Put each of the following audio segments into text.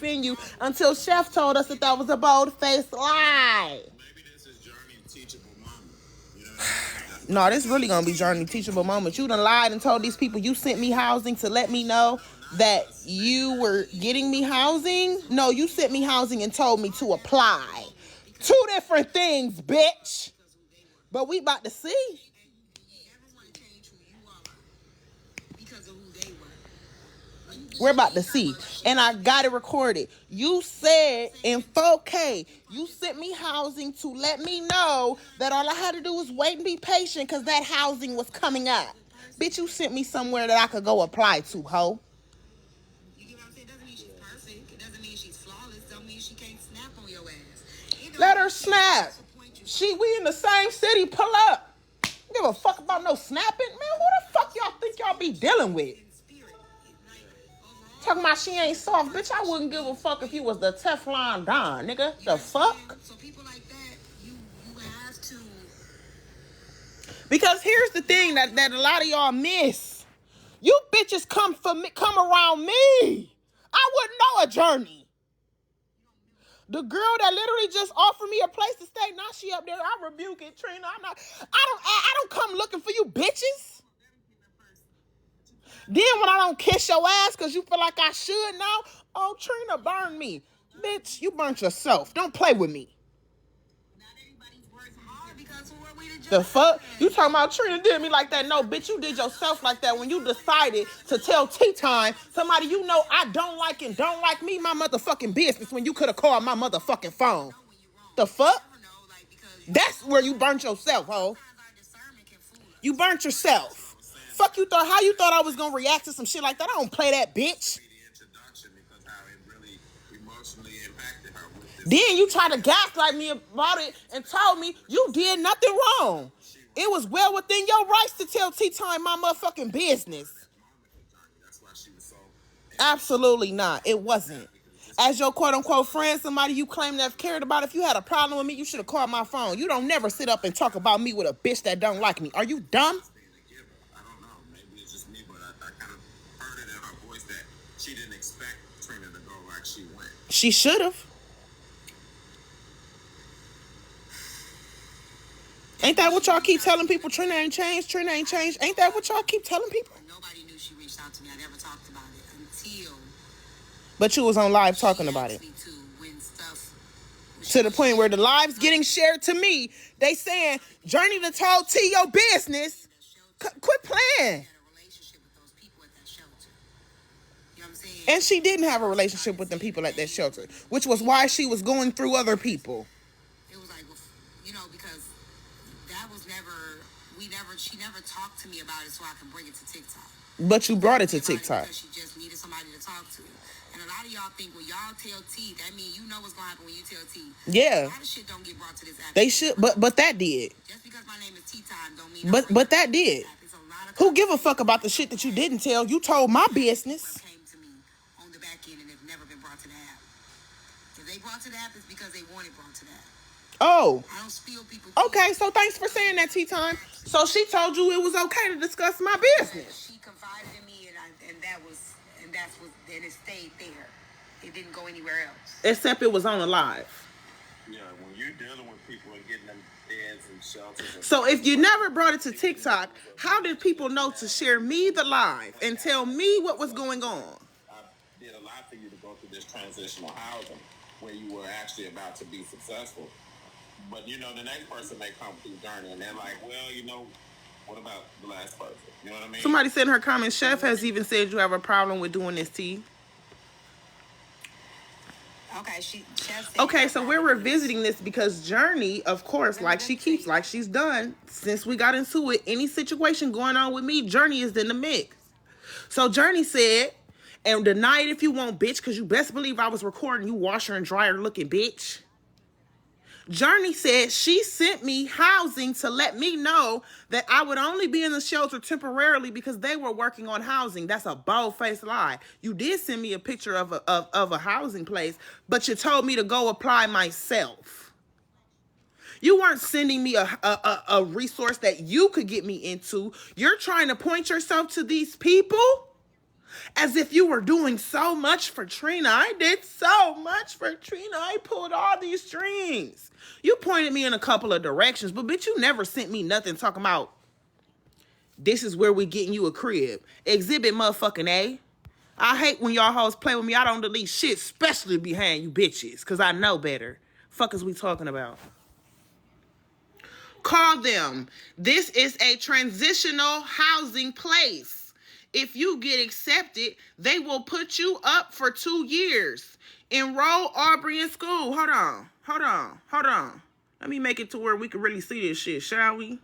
defend you until Chef told us that was a bold-faced lie. Maybe this is Journey teachable moment. You know what I mean? No, this really gonna be Journey teachable moment. You done lied and told these people you sent me housing to let me know that you were getting me housing. No, you sent me housing and told me to apply. Two different things, bitch. But we about to see. We're about to see. And I got it recorded. You said in 4K, you sent me housing to let me know that all I had to do was wait and be patient because that housing was coming up. Bitch, you sent me somewhere that I could go apply to, ho. You get what I'm saying? It doesn't mean she's perfect. It doesn't mean she's flawless. It don't mean she can't snap on your ass. Let her snap. We in the same city. Pull up. Give a fuck about no snapping. Man, who the fuck y'all think y'all be dealing with? Talking about she ain't soft. Bitch, I wouldn't give a fuck if you was the Teflon Don, nigga. The fuck? So people like that, you have to. Because here's the thing that a lot of y'all miss. You bitches come around me. I wouldn't know a Journey. The girl that literally just offered me a place to stay, now she up there. I rebuke it, Trina. I don't come looking for you bitches. Then when I don't kiss your ass because you feel like I should now, oh, Trina burned me. Bitch, you burnt yourself. Don't play with me. Not everybody's words hard because who are we to judge? The fuck? You talking about Trina did me like that? No, bitch, you did yourself like that when you decided to tell Tea Time, somebody you know I don't like and don't like me, my motherfucking business, when you could have called my motherfucking phone. The fuck? That's where you burnt yourself, ho. You burnt yourself. Fuck you thought, how you thought I was gonna react to some shit like that? I don't play that, bitch. Then you tried to gaslight me about it and told me you did nothing wrong. It was well within your rights to tell Tea Time my motherfucking business. Absolutely not. It wasn't. As your quote-unquote friend, somebody you claim to have cared about, if you had a problem with me, you should have called my phone. You don't never sit up and talk about me with a bitch that don't like me. Are you dumb? She didn't expect Trina to go like she went. She should have. Ain't that what y'all keep telling people? Trina ain't changed. Trina ain't changed. Ain't that what y'all keep telling people? Nobody knew she reached out to me. I never talked about it until. But you was on live talking about it. To the point where the live's getting shared to me. They saying, Journey done told T your business. Quit playing. And she didn't have a relationship with them people at that shelter, which was why she was going through other people. It was like, you know, because that was she never talked to me about it so I can bring it to TikTok. But you brought it to TikTok. Because she just needed somebody to talk to. And a lot of y'all think when y'all tell T, that means you know what's going to happen when you tell T. Yeah. A lot of shit don't get brought to this app. They should, but that did. Just because my name is Tea Time don't mean But that did. Who give a fuck about the shit that you didn't tell? You told my business. And have never been brought to the app. If they brought to the app, it's because they wanted brought to the app. Oh. I don't spill people. Okay, so thanks for saying that, Tea Time. So she told you it was okay to discuss my business. She confided in me, and it stayed there. It didn't go anywhere else. Except it was on a live. Yeah, when you're dealing with people and getting them beds and shelters. So if you never brought it to TikTok, how did people know to share me the live and tell me what was going on? Did a lot for you to go through this transitional housing where you were actually about to be successful. But, you know, the next person may come through Journey and they're like, well, you know, what about the last person? You know what I mean? Somebody said in her comments, Chef has even said you have a problem with doing this, T. Okay, so we're revisiting this because Journey, of course, like she's done since we got into it, any situation going on with me, Journey is in the mix. So Journey said, and deny it if you want, bitch, because you best believe I was recording you washer and dryer looking, bitch. Journey said she sent me housing to let me know that I would only be in the shelter temporarily because they were working on housing. That's a bold-faced lie. You did send me a picture of a housing place, but you told me to go apply myself. You weren't sending me a resource that you could get me into. You're trying to point yourself to these people? As if you were doing so much for Trina. I did so much for Trina. I pulled all these strings. You pointed me in a couple of directions, but bitch, you never sent me nothing talking about this is where we getting you a crib. Exhibit motherfucking A. I hate when y'all hoes play with me. I don't delete shit, especially behind you bitches, because I know better. Fuck is we talking about? Call them. This is a transitional housing place. If you get accepted, they will put you up for 2 years. Enroll Aubrey in school. Hold on. Let me make it to where we can really see this shit, shall we?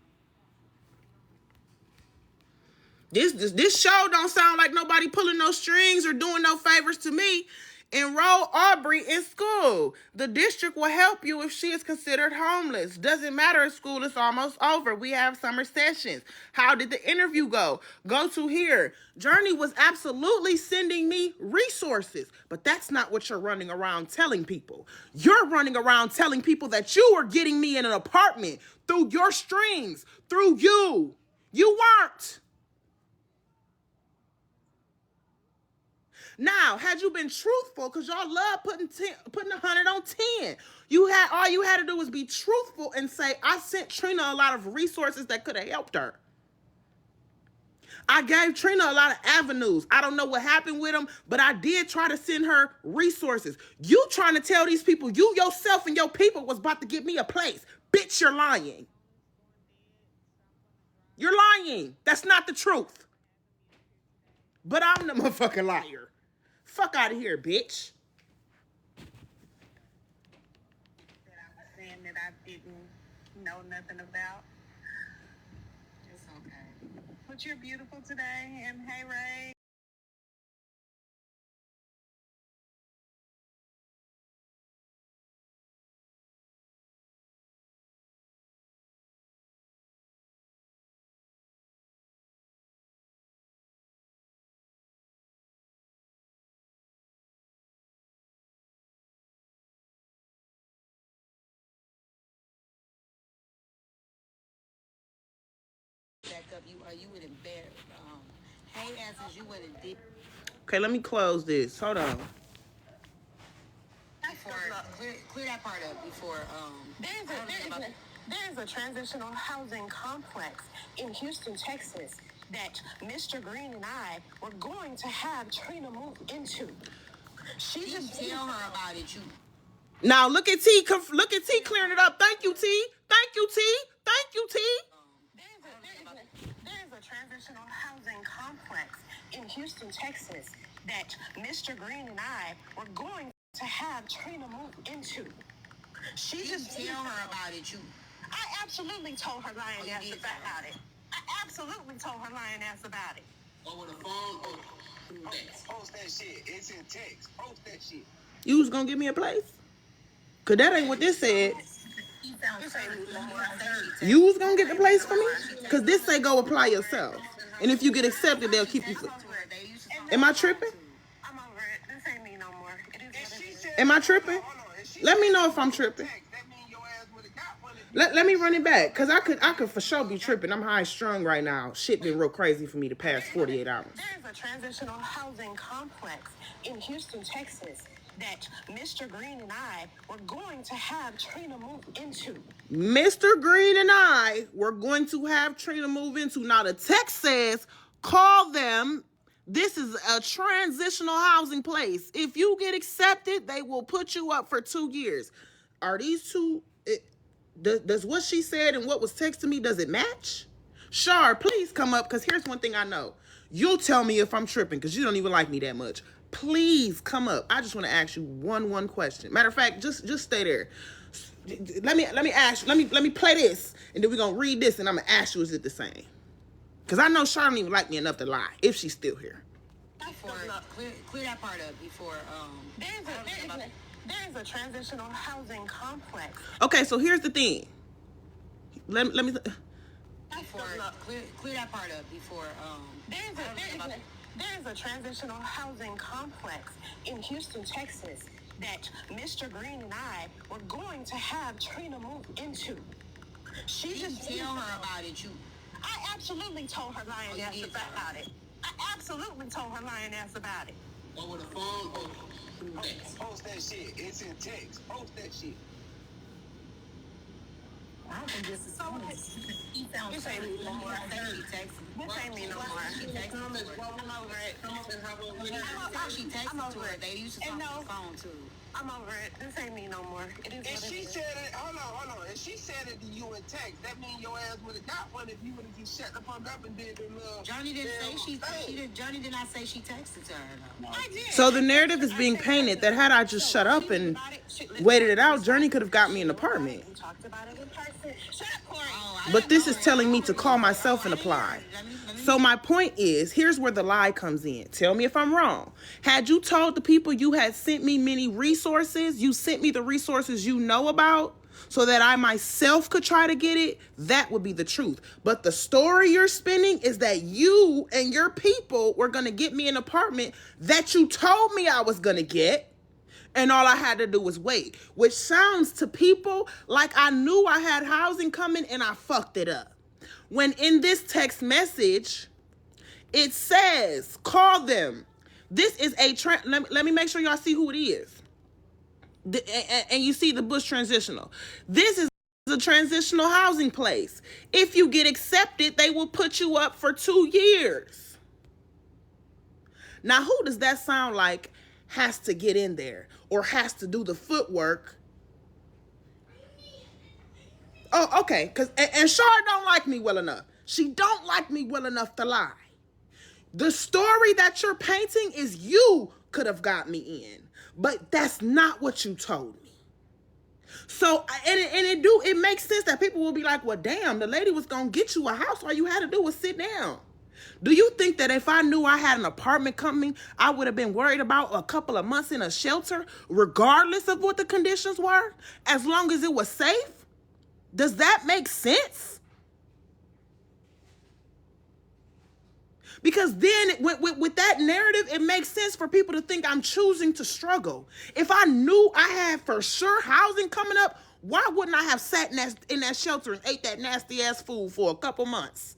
This show don't sound like nobody pulling no strings or doing no favors to me. Enroll Aubrey in school. The district will help you if she is considered homeless. Doesn't matter if school is almost over. We have summer sessions. How did the interview go? Go to here. Journey was absolutely sending me resources, but that's not what you're running around telling people. You're running around telling people that you are getting me in an apartment through your strings, through you. You weren't. Now, had you been truthful, because y'all love putting 100 on 10, all you had to do was be truthful and say, I sent Trina a lot of resources that could have helped her. I gave Trina a lot of avenues. I don't know what happened with them, but I did try to send her resources. You trying to tell these people, you yourself and your people was about to get me a place. Bitch, you're lying. You're lying. That's not the truth. But I'm the motherfucking liar. Fuck out of here, bitch. That I was saying that I didn't know nothing about. It's okay. But you're beautiful today, and hey, Ray. Back up, you would embarrass. Hey, asses, you would have did. Okay, let me close this. Hold on. Before, clear that part up before. There is a transitional housing complex in Houston, Texas, that Mr. Green and I were going to have Trina move into. She just tell her about it. You. Now look at T. Look at T clearing it up. Thank you, T. Thank you, T. Thank you, T. There is a transitional housing complex in Houston, Texas, that Mr. Green and I were going to have Trina move into. She just tell her about it. You. I absolutely told her lying ass about it. I absolutely told her lying ass about it. Over the phone or through text. Post that shit. It's in text. Post that shit. You was gonna give me a place? Cause that ain't what this said. You was gonna get the place for me? Cause this say go apply yourself. And if you get accepted, they'll keep you. Am I tripping? I'm over it. This ain't me no more. It is. Am I tripping? Let me know if I'm tripping. Let me run it back, cause I could for sure be tripping. I'm high strung right now. Shit been real crazy for me the past 48 hours. There is a transitional housing complex in Houston, Texas, that Mr. Green and I were going to have Trina move into. Mr. Green and I were going to have Trina move into. Now the text says, call them. This is a transitional housing place. If you get accepted, they will put you up for 2 years. Are these two? Does what she said and what was texted me, does it match? Shar, please come up, because here's one thing I know. You'll tell me if I'm tripping, because you don't even like me that much. Please come up. I just want to ask you one question. Matter of fact, just stay there. Let me ask you. Let me play this, and then we're gonna read this, and I'm gonna ask you, is it the same? Because I know Shar don't even like me enough to lie, if she's still here. Clear that part up before. There is a transitional housing complex. Okay, so here's the thing. Let me. Clear that part up before. There is a transitional housing complex in Houston, Texas, that Mr. Green and I were going to have Trina move into. She just tell her about it. You. I absolutely told her lying ass about it. I absolutely told her lying ass about it. Over the phone or through text? Post that shit. It's in text. Post that shit. I don't think this is so. He sounds This ain't me no more. She texted. This ain't me no more. She texted. I'm over it. She texted to her. They used to talk on the phone too. I'm over it. This ain't me no more. It is If what she it is. said it, hold on. If she said it to you in text, that means your ass would have got one if you would have just shut the fuck up and did the little. Johnny didn't say she did. Johnny did not say she texted to her. No. I did. So the narrative is being painted that had I just shut up and waited it out, Journey could have got me an apartment. We talked about it in person. Shut up, Corey. But this is telling me to call myself and apply. So my point is, here's where the lie comes in. Tell me if I'm wrong. Had you told the people you had sent me many resources, you sent me the resources you know about, so that I myself could try to get it, that would be the truth. But the story you're spinning is that you and your people were going to get me an apartment that you told me I was going to get. And all I had to do was wait, which sounds to people like I knew I had housing coming and I fucked it up. When in this text message, it says, call them. This is a, let me make sure y'all see who it is. And you see the Bush Transitional. This is a transitional housing place. If you get accepted, they will put you up for 2 years. Now, who does that sound like has to get in there or has to do the footwork? Oh, okay. And Shar don't like me well enough. She don't like me well enough to lie. The story that you're painting is you could have got me in, but that's not what you told me. So, it makes sense that people will be like, well, damn, the lady was going to get you a house. All you had to do was sit down. Do you think that if I knew I had an apartment coming, I would have been worried about a couple of months in a shelter, regardless of what the conditions were, as long as it was safe? Does that make sense? Because then with that narrative, it makes sense for people to think I'm choosing to struggle. If I knew I had for sure housing coming up, why wouldn't I have sat in that shelter and ate that nasty ass food for a couple months?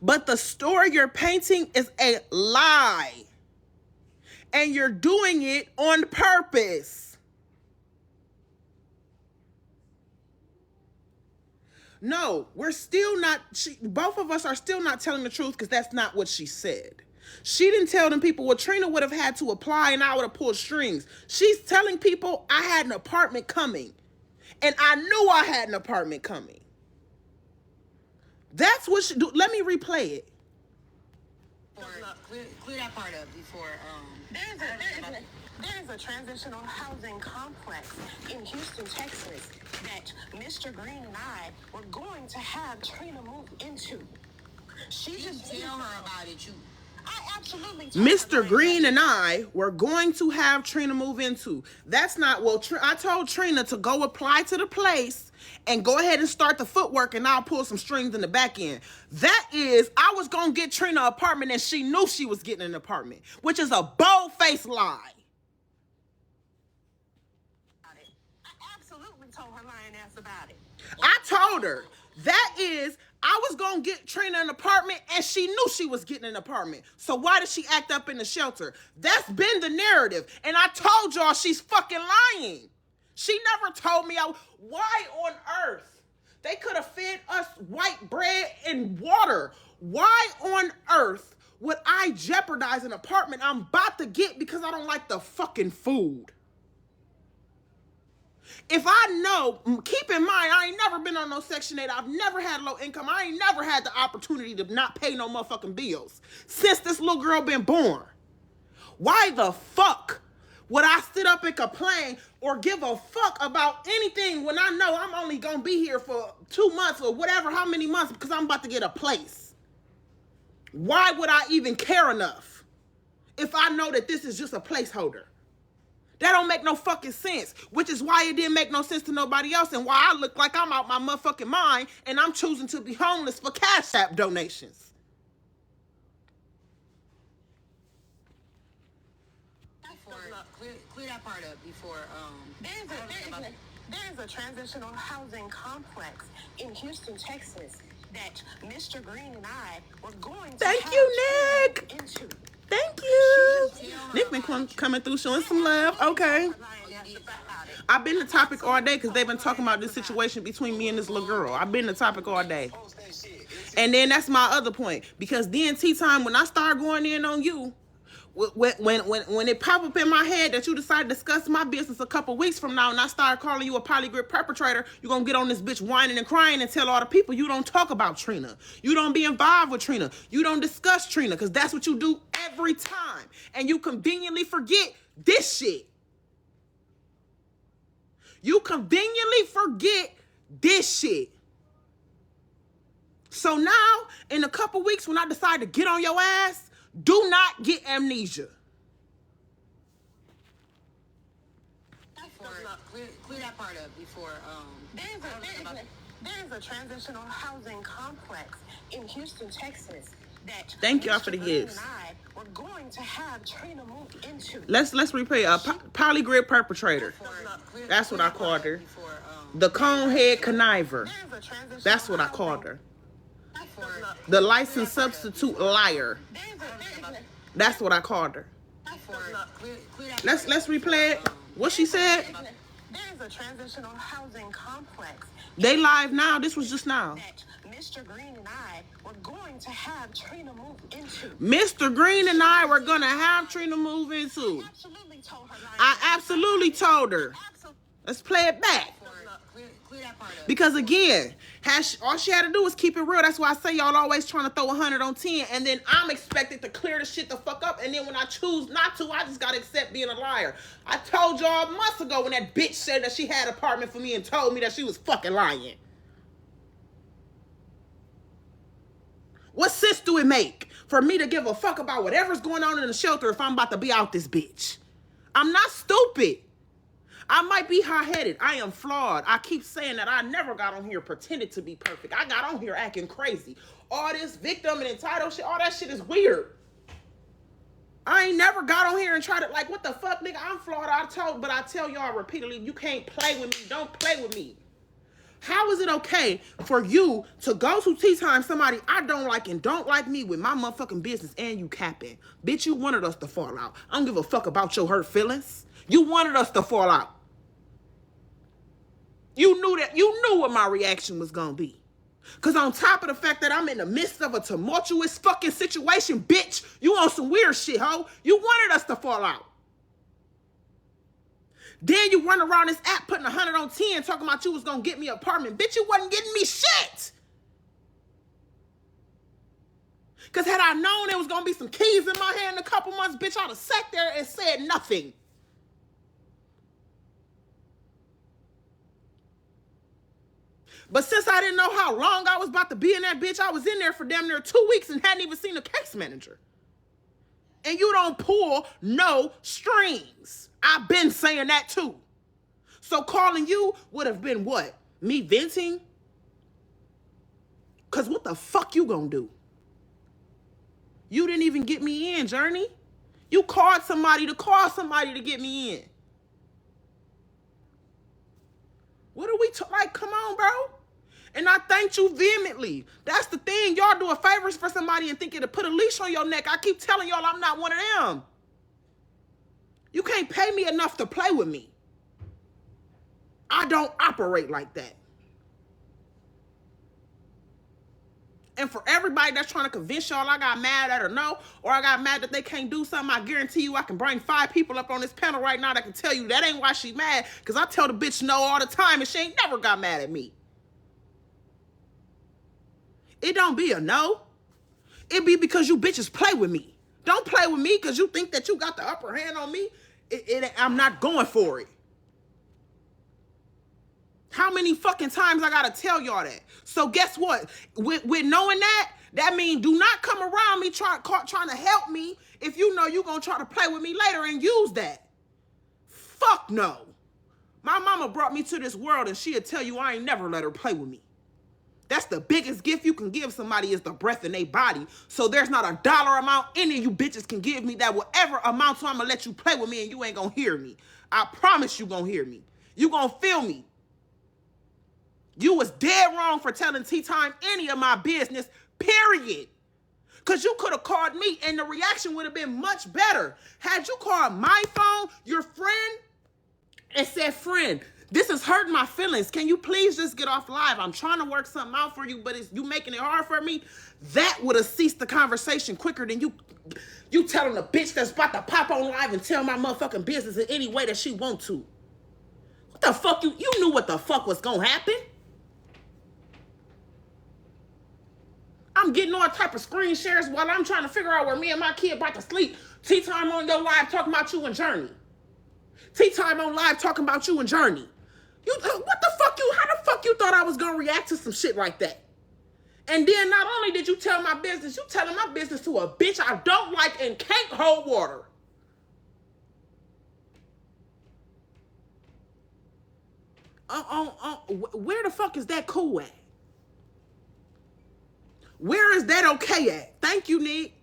But the story you're painting is a lie. And you're doing it on purpose. No, we're still not, both of us are still not telling the truth because that's not what she said. She didn't tell them people, well, Trina would have had to apply and I would have pulled strings. She's telling people I had an apartment coming. And I knew I had an apartment coming. That's what she do. Let me replay it. Clear that part up before. There is a transitional housing complex in Houston, Texas that Mr. Green and I were going to have Trina move into. She just tell her about it. I absolutely. Mr. Green and I were going to have Trina move into. That's not, well, I told Trina to go apply to the place and go ahead and start the footwork and I'll pull some strings in the back end. That is, I was going to get Trina an apartment and she knew she was getting an apartment, which is a bold-faced lie. I absolutely told her lying ass about it. I told her. That is, I was going to get Trina an apartment and she knew she was getting an apartment. So why did she act up in the shelter? That's been the narrative. And I told y'all she's fucking lying. She never told me why on earth? They could have fed us white bread and water. Why on earth would I jeopardize an apartment I'm about to get because I don't like the fucking food? If I know, keep in mind, I ain't never been on no Section 8. I've never had low income. I ain't never had the opportunity to not pay no motherfucking bills since this little girl been born. Why the fuck would I sit up and complain or give a fuck about anything when I know I'm only going to be here for 2 months or whatever, how many months, because I'm about to get a place? Why would I even care enough if I know that this is just a placeholder? That don't make no fucking sense, which is why it didn't make no sense to nobody else and why I look like I'm out my motherfucking mind and I'm choosing to be homeless for Cash App donations. Clear that part up before. There's a transitional housing complex in Houston, Texas that Mr. Green and I were going to Thank you, Nick. into. Thank you. Nick been coming through showing some love. Okay. I've been the topic all day because they've been talking about this situation between me and this little girl. I've been the topic all day. And then that's my other point. Because then tea time, when I start going in on you, when it pop up in my head that you decide to discuss my business a couple weeks from now and I start calling you a polygrip perpetrator, you're going to get on this bitch whining and crying and tell all the people you don't talk about Trina. You don't be involved with Trina. You don't discuss Trina because that's what you do every time. And you conveniently forget this shit. You conveniently forget this shit. So now, in a couple weeks, when I decide to get on your ass, do not get amnesia. Clear that part up before. There's a transitional housing complex in Houston, Texas that thank y'all for the gifts. We're going to have Trina move into. Let's replay a polygrid perpetrator. That's what I called her. The conehead conniver. That's what I called her. The licensed substitute liar. That's what I called her. Let's replay it. What she said. There's a transitional housing complex. They live now. This was just now. Mr. Green and I were going to have Trina move into. Mr. Green and I were going to have Trina move into. I absolutely told her. Let's play it back. Because again, all she had to do was keep it real. That's why I say y'all always trying to throw 100 on 10. And then I'm expected to clear the shit the fuck up. And then when I choose not to, I just got to accept being a liar. I told y'all months ago when that bitch said that she had an apartment for me and told me that she was fucking lying. What sense do it make for me to give a fuck about whatever's going on in the shelter if I'm about to be out this bitch? I'm not stupid. I might be hot-headed. I am flawed. I keep saying that I never got on here pretended to be perfect. I got on here acting crazy. All this victim and entitled shit, all that shit is weird. I ain't never got on here and tried to, like, what the fuck, nigga? I'm flawed. But I tell y'all repeatedly, you can't play with me. Don't play with me. How is it okay for you to go to tea time somebody I don't like and don't like me with my motherfucking business and you capping? Bitch, you wanted us to fall out. I don't give a fuck about your hurt feelings. You wanted us to fall out. You knew what my reaction was gonna be. Cause on top of the fact that I'm in the midst of a tumultuous fucking situation, bitch, you on some weird shit, ho. You wanted us to fall out. Then you run around this app putting 100 on 10 talking about you was gonna get me an apartment. Bitch, you wasn't getting me shit. Cause had I known there was gonna be some keys in my hand in a couple months, bitch, I'd have sat there and said nothing. But since I didn't know how long I was about to be in that bitch, I was in there for damn near 2 weeks and hadn't even seen a case manager. And you don't pull no strings. I've been saying that too. So calling you would have been what? Me venting? Because what the fuck you gonna do? You didn't even get me in, Journey. You called somebody to call somebody to get me in. What are we like? Come on, bro. And I thanked you vehemently. That's the thing. Y'all do a favor for somebody and think it'll put a leash on your neck. I keep telling y'all I'm not one of them. You can't pay me enough to play with me. I don't operate like that. And for everybody that's trying to convince y'all I got mad at or no, or I got mad that they can't do something, I guarantee you I can bring 5 people up on this panel right now that can tell you that ain't why she mad. Because I tell the bitch no all the time and she ain't never got mad at me. It don't be a no. It be because you bitches play with me. Don't play with me because you think that you got the upper hand on me. I'm not going for it. How many fucking times I gotta tell y'all that? So guess what? With knowing that means do not come around me trying to help me if you know you gonna try to play with me later and use that. Fuck no. My mama brought me to this world and she'll tell you I ain't never let her play with me. That's the biggest gift you can give somebody is the breath in their body. So there's not a dollar amount any of you bitches can give me that will ever amount to I'm gonna let you play with me and you ain't gonna hear me. I promise you gonna hear me. You gonna feel me. You was dead wrong for telling Tea Time any of my business, period. Because you could have called me and the reaction would have been much better. Had you called my phone, your friend, and said, friend, this is hurting my feelings. Can you please just get off live? I'm trying to work something out for you, but you making it hard for me. That would have ceased the conversation quicker than you telling a bitch that's about to pop on live and tell my motherfucking business in any way that she want to. What the fuck? You knew what the fuck was gonna happen. I'm getting all type of screen shares while I'm trying to figure out where me and my kid about to sleep. Tea Time on your live talking about you and Journey. Tea Time on live talking about you and Journey. What the fuck how the fuck you thought I was gonna react to some shit like that? And then not only did you tell my business, you telling my business to a bitch I don't like and can't hold water. Where the fuck is that cool at? Where is that okay at? Thank you, Nick.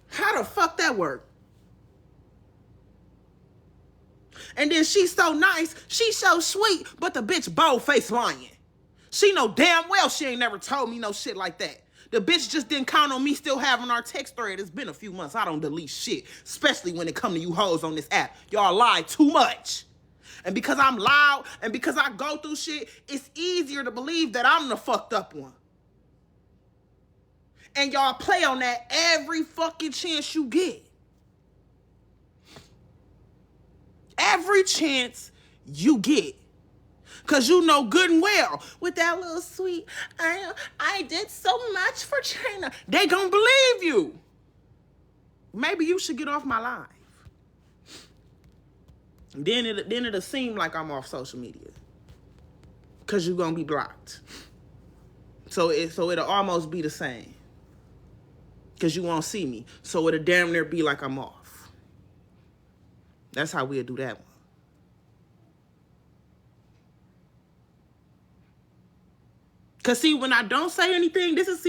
How the fuck that work? And then she's so nice, she's so sweet, but the bitch bold-faced lying. She know damn well she ain't never told me no shit like that. The bitch just didn't count on me still having our text thread. It's been a few months. I don't delete shit, especially when it come to you hoes on this app. Y'all lie too much. And because I'm loud and because I go through shit, it's easier to believe that I'm the fucked up one. And y'all play on that every fucking chance you get. Every chance you get. Because you know good and well, with that little sweet, I did so much for China. They gonna believe you. Maybe you should get off my live. Then it'll seem like I'm off social media. Because you're gonna be blocked. So it'll almost be the same. Because you won't see me. So it'll damn near be like I'm off. That's how we'll do that one. Because see, when I don't say anything, because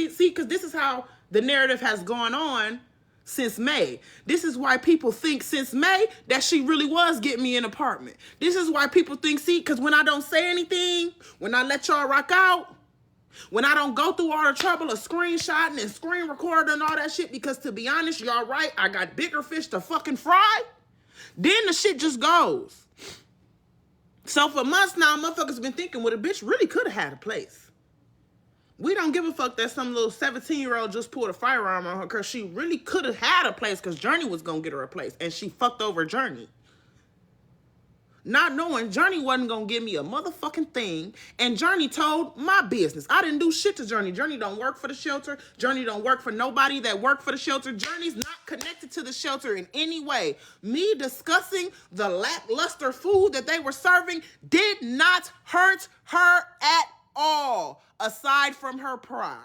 this is how the narrative has gone on since May. This is why people think since May that she really was getting me an apartment. This is why people think, see, because when I don't say anything, when I let y'all rock out, when I don't go through all the trouble of screenshotting and screen recording and all that shit, because to be honest, y'all right, I got bigger fish to fucking fry, then the shit just goes. So for months now, motherfuckers been thinking, well, the bitch really could have had a place. We don't give a fuck that some little 17-year-old just pulled a firearm on her because she really could have had a place because Journey was going to get her a place. And she fucked over Journey. Not knowing Journey wasn't going to give me a motherfucking thing. And Journey told my business. I didn't do shit to Journey. Journey don't work for the shelter. Journey don't work for nobody that worked for the shelter. Journey's not connected to the shelter in any way. Me discussing the lackluster food that they were serving did not hurt her at all, aside from her pride.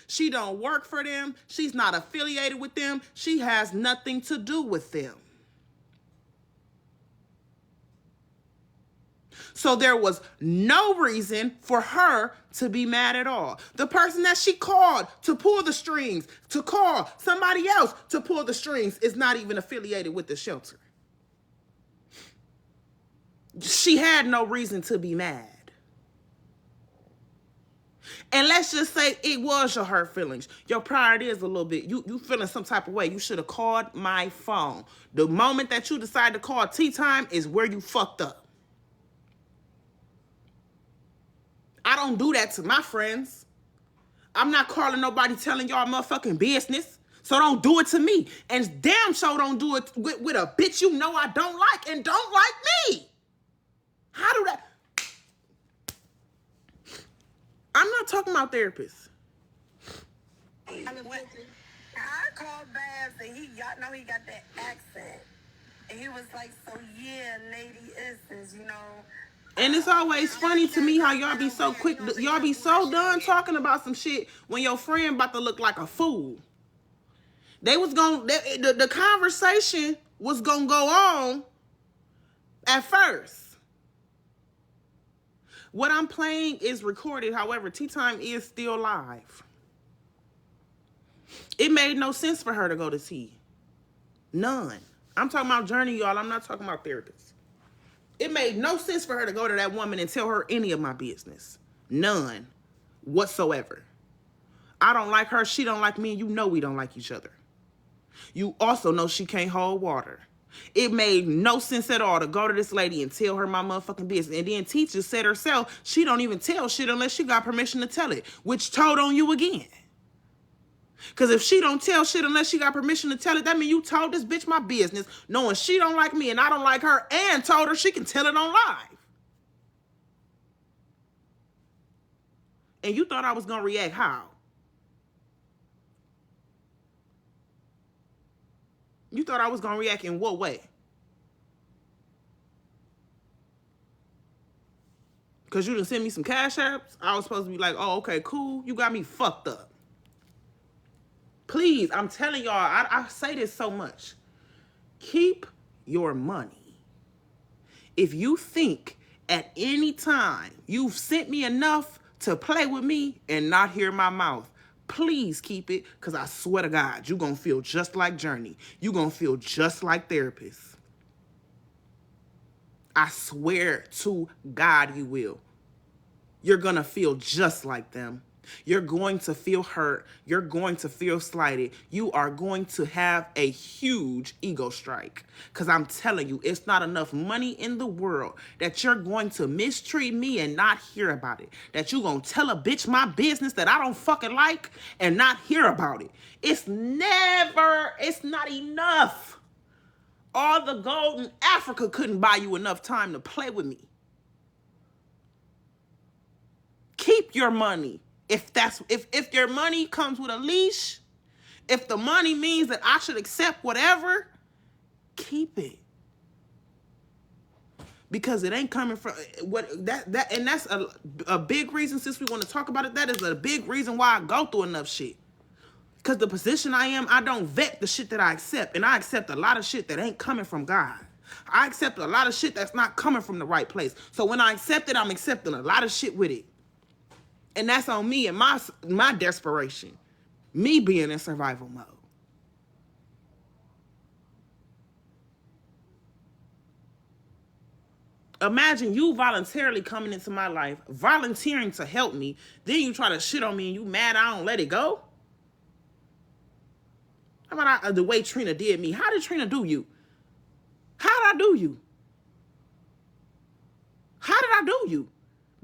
She don't work for them. She's not affiliated with them. She has nothing to do with them. So there was no reason for her to be mad at all. The person that she called to pull the strings, to call somebody else to pull the strings, is not even affiliated with the shelter. She had no reason to be mad. And let's just say it was your hurt feelings. Your pride is a little bit. You feeling some type of way. You should have called my phone. The moment that you decide to call Tea Time is where you fucked up. I don't do that to my friends. I'm not calling nobody telling y'all motherfucking business. So don't do it to me. And damn sure don't do it with a bitch you know I don't like and don't like me. How do that? I'm not talking about therapists. I called Babs and y'all know he got that accent. And he was like, so yeah, Lady Essence, you know. And it's always funny to me how y'all be so quick, y'all be so done talking about some shit when your friend about to look like a fool. The conversation was gonna go on at first. What I'm playing is recorded. However, Tea Time is still live. It made no sense for her to go to tea. None. I'm talking about Journey, y'all. I'm not talking about therapists. It made no sense for her to go to that woman and tell her any of my business. None whatsoever. I don't like her. She don't like me. And you know we don't like each other. You also know she can't hold water. It made no sense at all to go to this lady and tell her my motherfucking business. And then teacher said herself, she don't even tell shit unless she got permission to tell it, which told on you again. Because if she don't tell shit unless she got permission to tell it, that means you told this bitch my business, knowing she don't like me and I don't like her, and told her she can tell it on live. And you thought I was going to react how? You thought I was going to react in what way? Because you didn't send me some cash apps? I was supposed to be like, oh, okay, cool. You got me fucked up. Please, I'm telling y'all, I say this so much. Keep your money. If you think at any time you've sent me enough to play with me and not hear my mouth, please keep it, because I swear to God, you're going to feel just like Journey. You're going to feel just like therapists. I swear to God you will. You're going to feel just like them. You're going to feel hurt. You're going to feel slighted. You are going to have a huge ego strike. Because I'm telling you, it's not enough money in the world that you're going to mistreat me and not hear about it. That you're going to tell a bitch my business that I don't fucking like and not hear about it. It's not enough. All the gold in Africa couldn't buy you enough time to play with me. Keep your money. If your money comes with a leash, if the money means that I should accept whatever, keep it. Because it ain't coming from and that's a big reason, since we want to talk about it, that is a big reason why I go through enough shit. Because the position I am, I don't vet the shit that I accept. And I accept a lot of shit that ain't coming from God. I accept a lot of shit that's not coming from the right place. So when I accept it, I'm accepting a lot of shit with it. And that's on me and my desperation. Me being in survival mode. Imagine you voluntarily coming into my life, volunteering to help me, then you try to shit on me and you mad I don't let it go? How about the way Trina did me? How did Trina do you? How did I do you? How did I do you?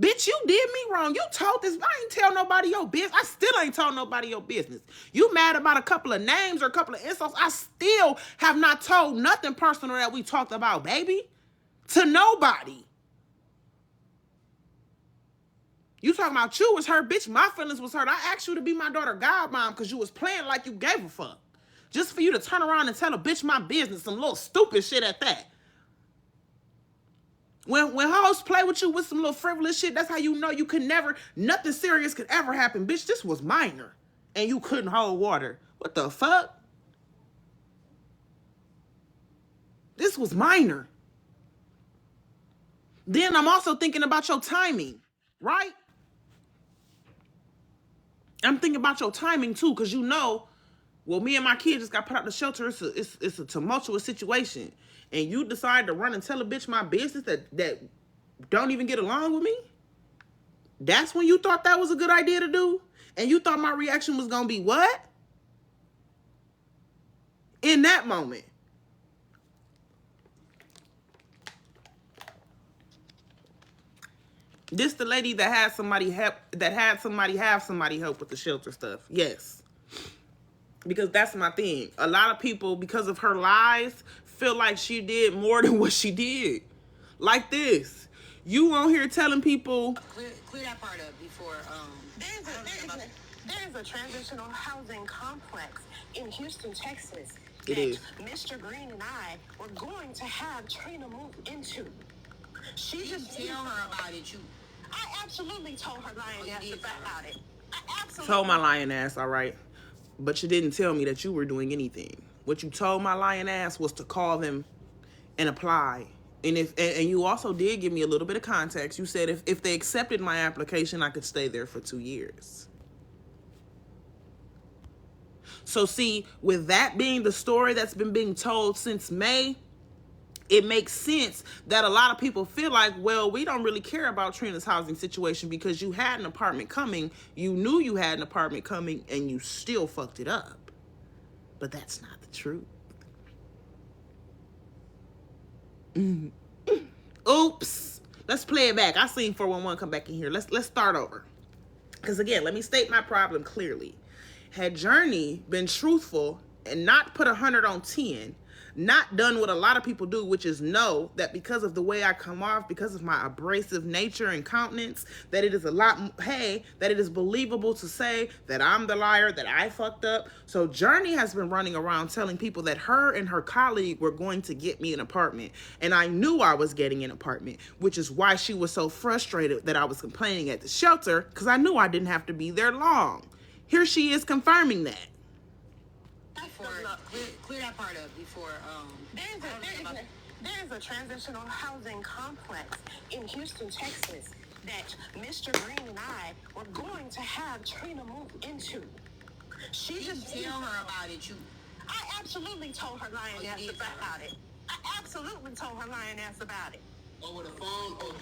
Bitch, you did me wrong. You told this. I ain't tell nobody your business. I still ain't told nobody your business. You mad about a couple of names or a couple of insults. I still have not told nothing personal that we talked about, baby. To nobody. You talking about you was hurt, bitch. My feelings was hurt. I asked you to be my daughter godmom because you was playing like you gave a fuck. Just for you to turn around and tell a bitch my business, some little stupid shit at that. When hoes play with you with some little frivolous shit, that's how you know you could never, nothing serious could ever happen. Bitch, this was minor. And you couldn't hold water. What the fuck? This was minor. Then I'm also thinking about your timing, right? I'm thinking about your timing too, because you know, well, me and my kids just got put out the shelter. It's a tumultuous situation. And you decide to run and tell a bitch my business that don't even get along with me? That's when you thought that was a good idea to do? And you thought my reaction was going to be what? In that moment. This the lady that had somebody help with the shelter stuff. Yes. Because that's my thing. A lot of people, because of her lies, feel like she did more than what she did. Like this. You on here telling people... Clear that part up before... There's a transitional housing complex in Houston, Texas. It is. Mr. Green and I were going to have Trina move into. She just tell her about it. I absolutely told her lying ass about it. I absolutely told my lying ass, all right. But you didn't tell me that you were doing anything. What you told my lying ass was to call them and apply. And you also did give me a little bit of context. You said if they accepted my application, I could stay there for 2 years. So see, with that being the story that's been being told since May, it makes sense that a lot of people feel like, well, we don't really care about Trina's housing situation because you had an apartment coming, you knew you had an apartment coming, and you still fucked it up. But that's not the truth. Oops. Let's play it back. I seen 411 come back in here. Let's start over. Because again, let me state my problem clearly. Had Journey been truthful and not put 100 on 10, not done what a lot of people do, which is know that because of the way I come off, because of my abrasive nature and countenance, that it is that it is believable to say that I'm the liar, that I fucked up. So Journey has been running around telling people that her and her colleague were going to get me an apartment. And I knew I was getting an apartment, which is why she was so frustrated that I was complaining at the shelter, because I knew I didn't have to be there long. Here she is confirming that. Clear that part up before. There's a transitional housing complex in Houston, Texas that Mr. Green and I were going to have Trina move into. She just tell her about it. I absolutely told her lying ass about it. I absolutely told her lying ass about it. Over the phone or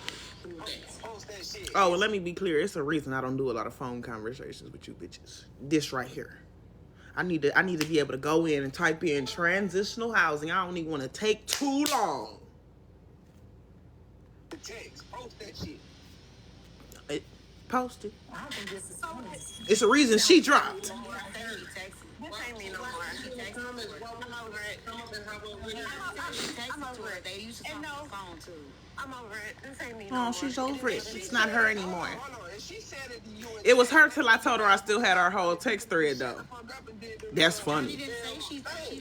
through text? Oh, well, let me be clear. It's a reason I don't do a lot of phone conversations with you bitches. This right here. I need to be able to go in and type in transitional housing. I don't even want to take too long. The text, post that shit. Post it. I don't think this is honest. It's a reason she dropped. This ain't me no more. I'm over it. I'm over it. They used to talk on the phone too. I'm over it. This ain't me no more. Oh, she's over it. It's not her anymore. Hold on, and she said it to you. It was her till I told her I still had our whole text thread though. That's funny.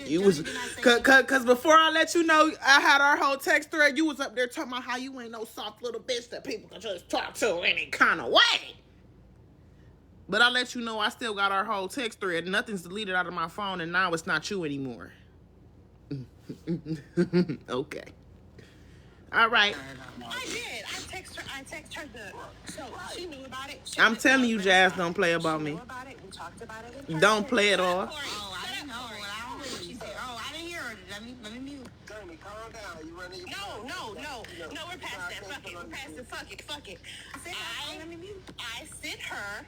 You was, cause before I let you know I had our whole text thread, you was up there talking about how you ain't no soft little bitch that people can just talk to any kind of way. But I let you know I still got our whole text thread. Nothing's deleted out of my phone, and now it's not you anymore. Okay. All right. I did. I text her so she knew about it. I'm telling you, Jazz, don't play about me. We talked about it. Don't play it off. Oh, I didn't know. I don't know what she said. Oh, I didn't hear her. Let me mute. Jeremy, calm down. You running? No, we're past that. Fuck it. We're past it. Fuck it. I sent her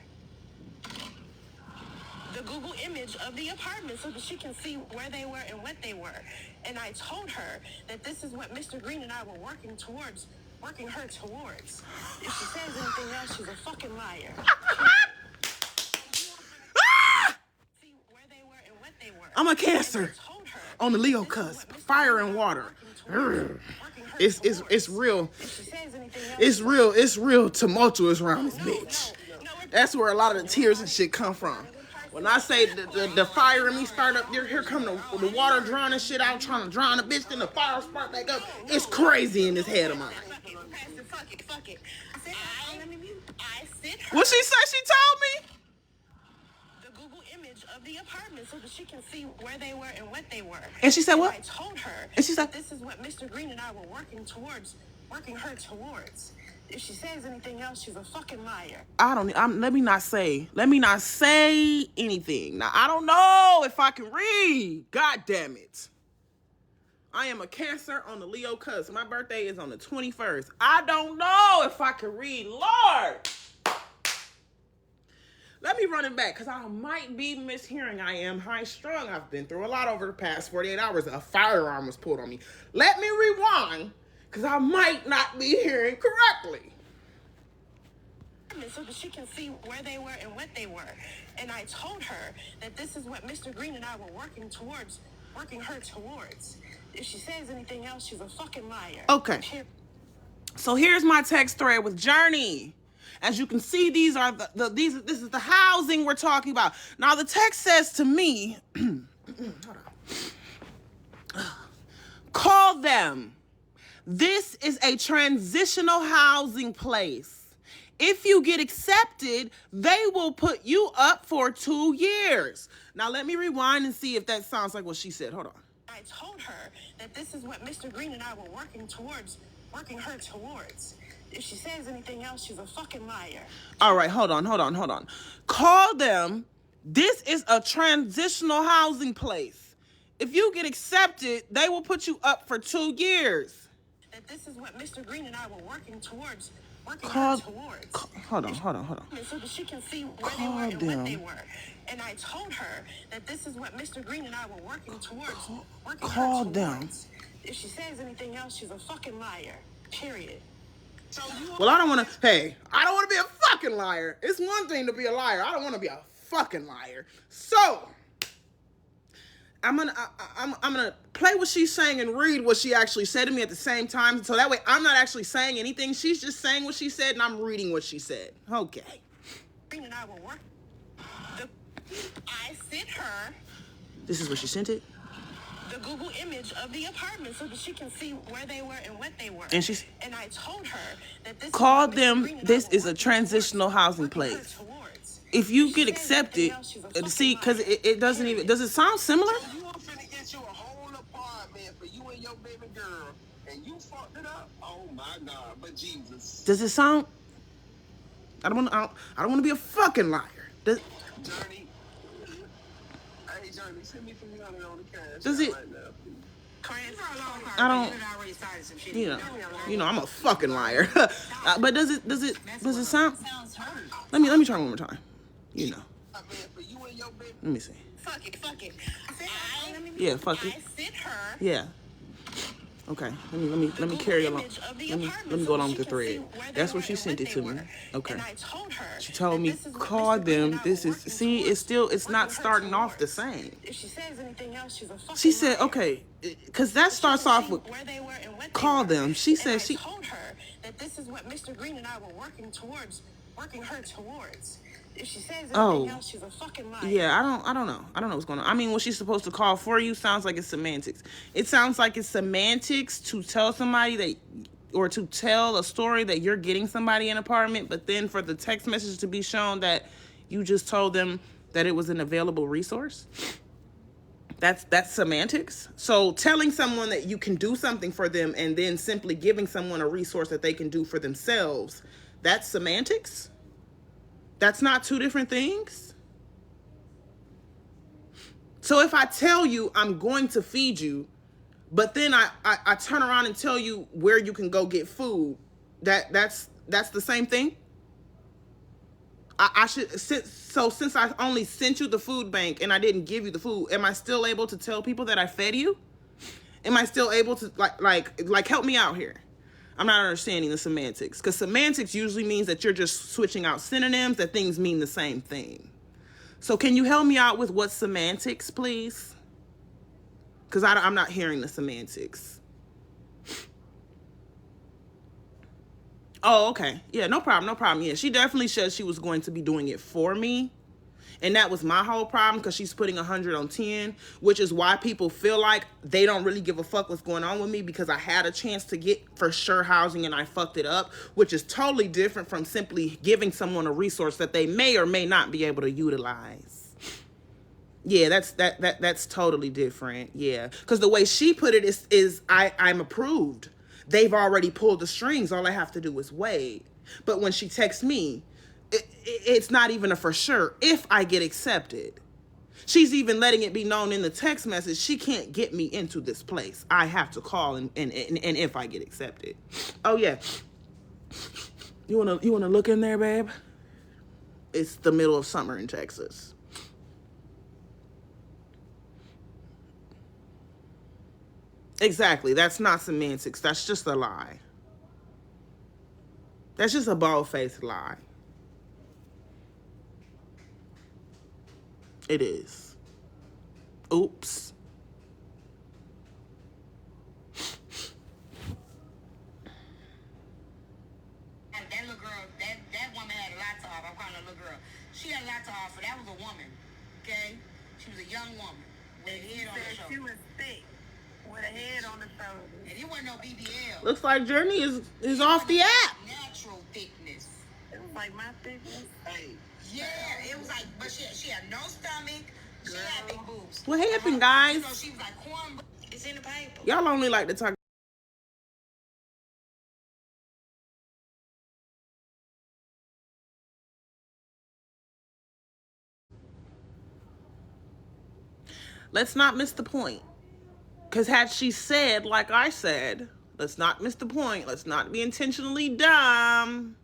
the Google image of the apartment so that she can see where they were and what they were. And I told her that this is what Mr. Green and I were working her towards. If she says anything else, she's a fucking liar. See where they were and what they were. I'm a Cancer on the Leo cusp. Fire and water. It's real. It's real tumultuous around this bitch. That's where a lot of the tears and shit come from. When I say the fire in me start up there, here come the water drowning shit out, trying to drown the bitch, then the fire spark back up. It's crazy in this head of mine. Fuck it. I sent her. What she say? She told me? The Google image of the apartment so that she can see where they were and what they were. And she said what? I told her. And she said, this is what Mr. Green and I were working her towards. If she says anything else, she's a fucking liar. Let me not say anything. Now, I don't know if I can read. God damn it. I am a Cancer on the Leo cusp. My birthday is on the 21st. I don't know if I can read. Lord. Let me run it back because I might be mishearing. I am high strung. I've been through a lot over the past 48 hours. A firearm was pulled on me. Let me rewind because I might not be hearing correctly. So that she can see where they were and what they were. And I told her that this is what Mr. Green and I were working her towards. If she says anything else, she's a fucking liar. Okay. So here's my text thread with Journey. As you can see, these are this is the housing we're talking about. Now the text says to me, hold on. Call them. This is a transitional housing place. If you get accepted, they will put you up for 2 years. Now let me rewind and see if that sounds like what she said. Hold on. I told her that this is what Mr. Green and I were working her towards. If she says anything else, she's a fucking liar. All right, hold on. Call them. This is a transitional housing place. If you get accepted, they will put you up for 2 years. That this is what Mr. Green and I were working towards. Hold on. So that she can see where they were and what they were. And I told her that this is what Mr. Green and I were working towards. Call them. If she says anything else, she's a fucking liar. Period. Well, I don't want to. Hey, I don't want to be a fucking liar. It's one thing to be a liar. I don't want to be a fucking liar. So I'm gonna play what she's saying and read what she actually said to me at the same time. So that way I'm not actually saying anything. She's just saying what she said and I'm reading what she said. Okay. Green and I will work. I sent her. This is what she sent it. The Google image of the apartment so that she can see where they were and what they were. And I told her that this called them. This is a transitional housing place. If you get accepted, see, because it doesn't even. Does it sound similar? You were finna get you a whole apartment for you and your baby girl, and you fucked it up. Oh my God! But Jesus. Does it sound? I don't want to be a fucking liar. Journey. Hey, Journey, send me $300 on the cash. Does it? Right now, I don't. You know, I'm a fucking liar. But does it sound? Let me try one more time. You know. Let me see. Fuck it. Yeah, fuck it. I sent her. Yeah. Okay. Let me carry along. Let me go along with the thread. That's where she sent it to me. Okay. She told me call them. This is it's not starting off the same. If she says anything else, she's a fucking She said, okay, because that starts off with call them. She said she told her that this is what Mr. Green and I were working her towards. If she says anything else, she's a fucking liar. Yeah, I don't know. I don't know what's going on. I mean, what she's supposed to call for you sounds like it's semantics. It sounds like it's semantics to tell somebody that, or to tell a story that you're getting somebody an apartment, but then for the text message to be shown that you just told them that it was an available resource. That's semantics. So telling someone that you can do something for them and then simply giving someone a resource that they can do for themselves, that's semantics? That's not two different things? So if I tell you I'm going to feed you, but then I turn around and tell you where you can go get food, that's the same thing? Since I only sent you the food bank and I didn't give you the food, am I still able to tell people that I fed you? Am I still able to like help me out here? I'm not understanding the semantics, because semantics usually means that you're just switching out synonyms, that things mean the same thing. So can you help me out with what semantics, please? Because I'm not hearing the semantics. Oh, okay. Yeah, no problem. Yeah, she definitely said she was going to be doing it for me. And that was my whole problem, because she's putting 100 on 10, which is why people feel like they don't really give a fuck what's going on with me, because I had a chance to get for sure housing and I fucked it up, which is totally different from simply giving someone a resource that they may or may not be able to utilize. Yeah, that's totally different. Yeah, because the way she put it is I'm approved. They've already pulled the strings. All I have to do is wait. But when she texts me, it's not even a for sure if I get accepted. She's even letting it be known in the text message she can't get me into this place. I have to call and if I get accepted. Oh yeah. You wanna look in there, babe? It's the middle of summer in Texas. Exactly. That's not semantics. That's just a lie. That's just a bald-faced lie. It is. Oops. That little girl, that woman had a lot to offer. I'm calling her little girl. She had a lot to offer. That was a woman, okay? She was a young woman with a head on her shoulder. She was thick with a head on her shoulder. And it wasn't no BBL. Looks like Journey is off the app. Natural thickness. It was like my thickness. Hey. Yeah, it was like, but she had no stomach. She had big boobs. What happened, guys? You know, she was like corn. It's in the paper. Y'all only like to talk. Let's not miss the point. Because had she said, like I said, let's not miss the point, let's not be intentionally dumb.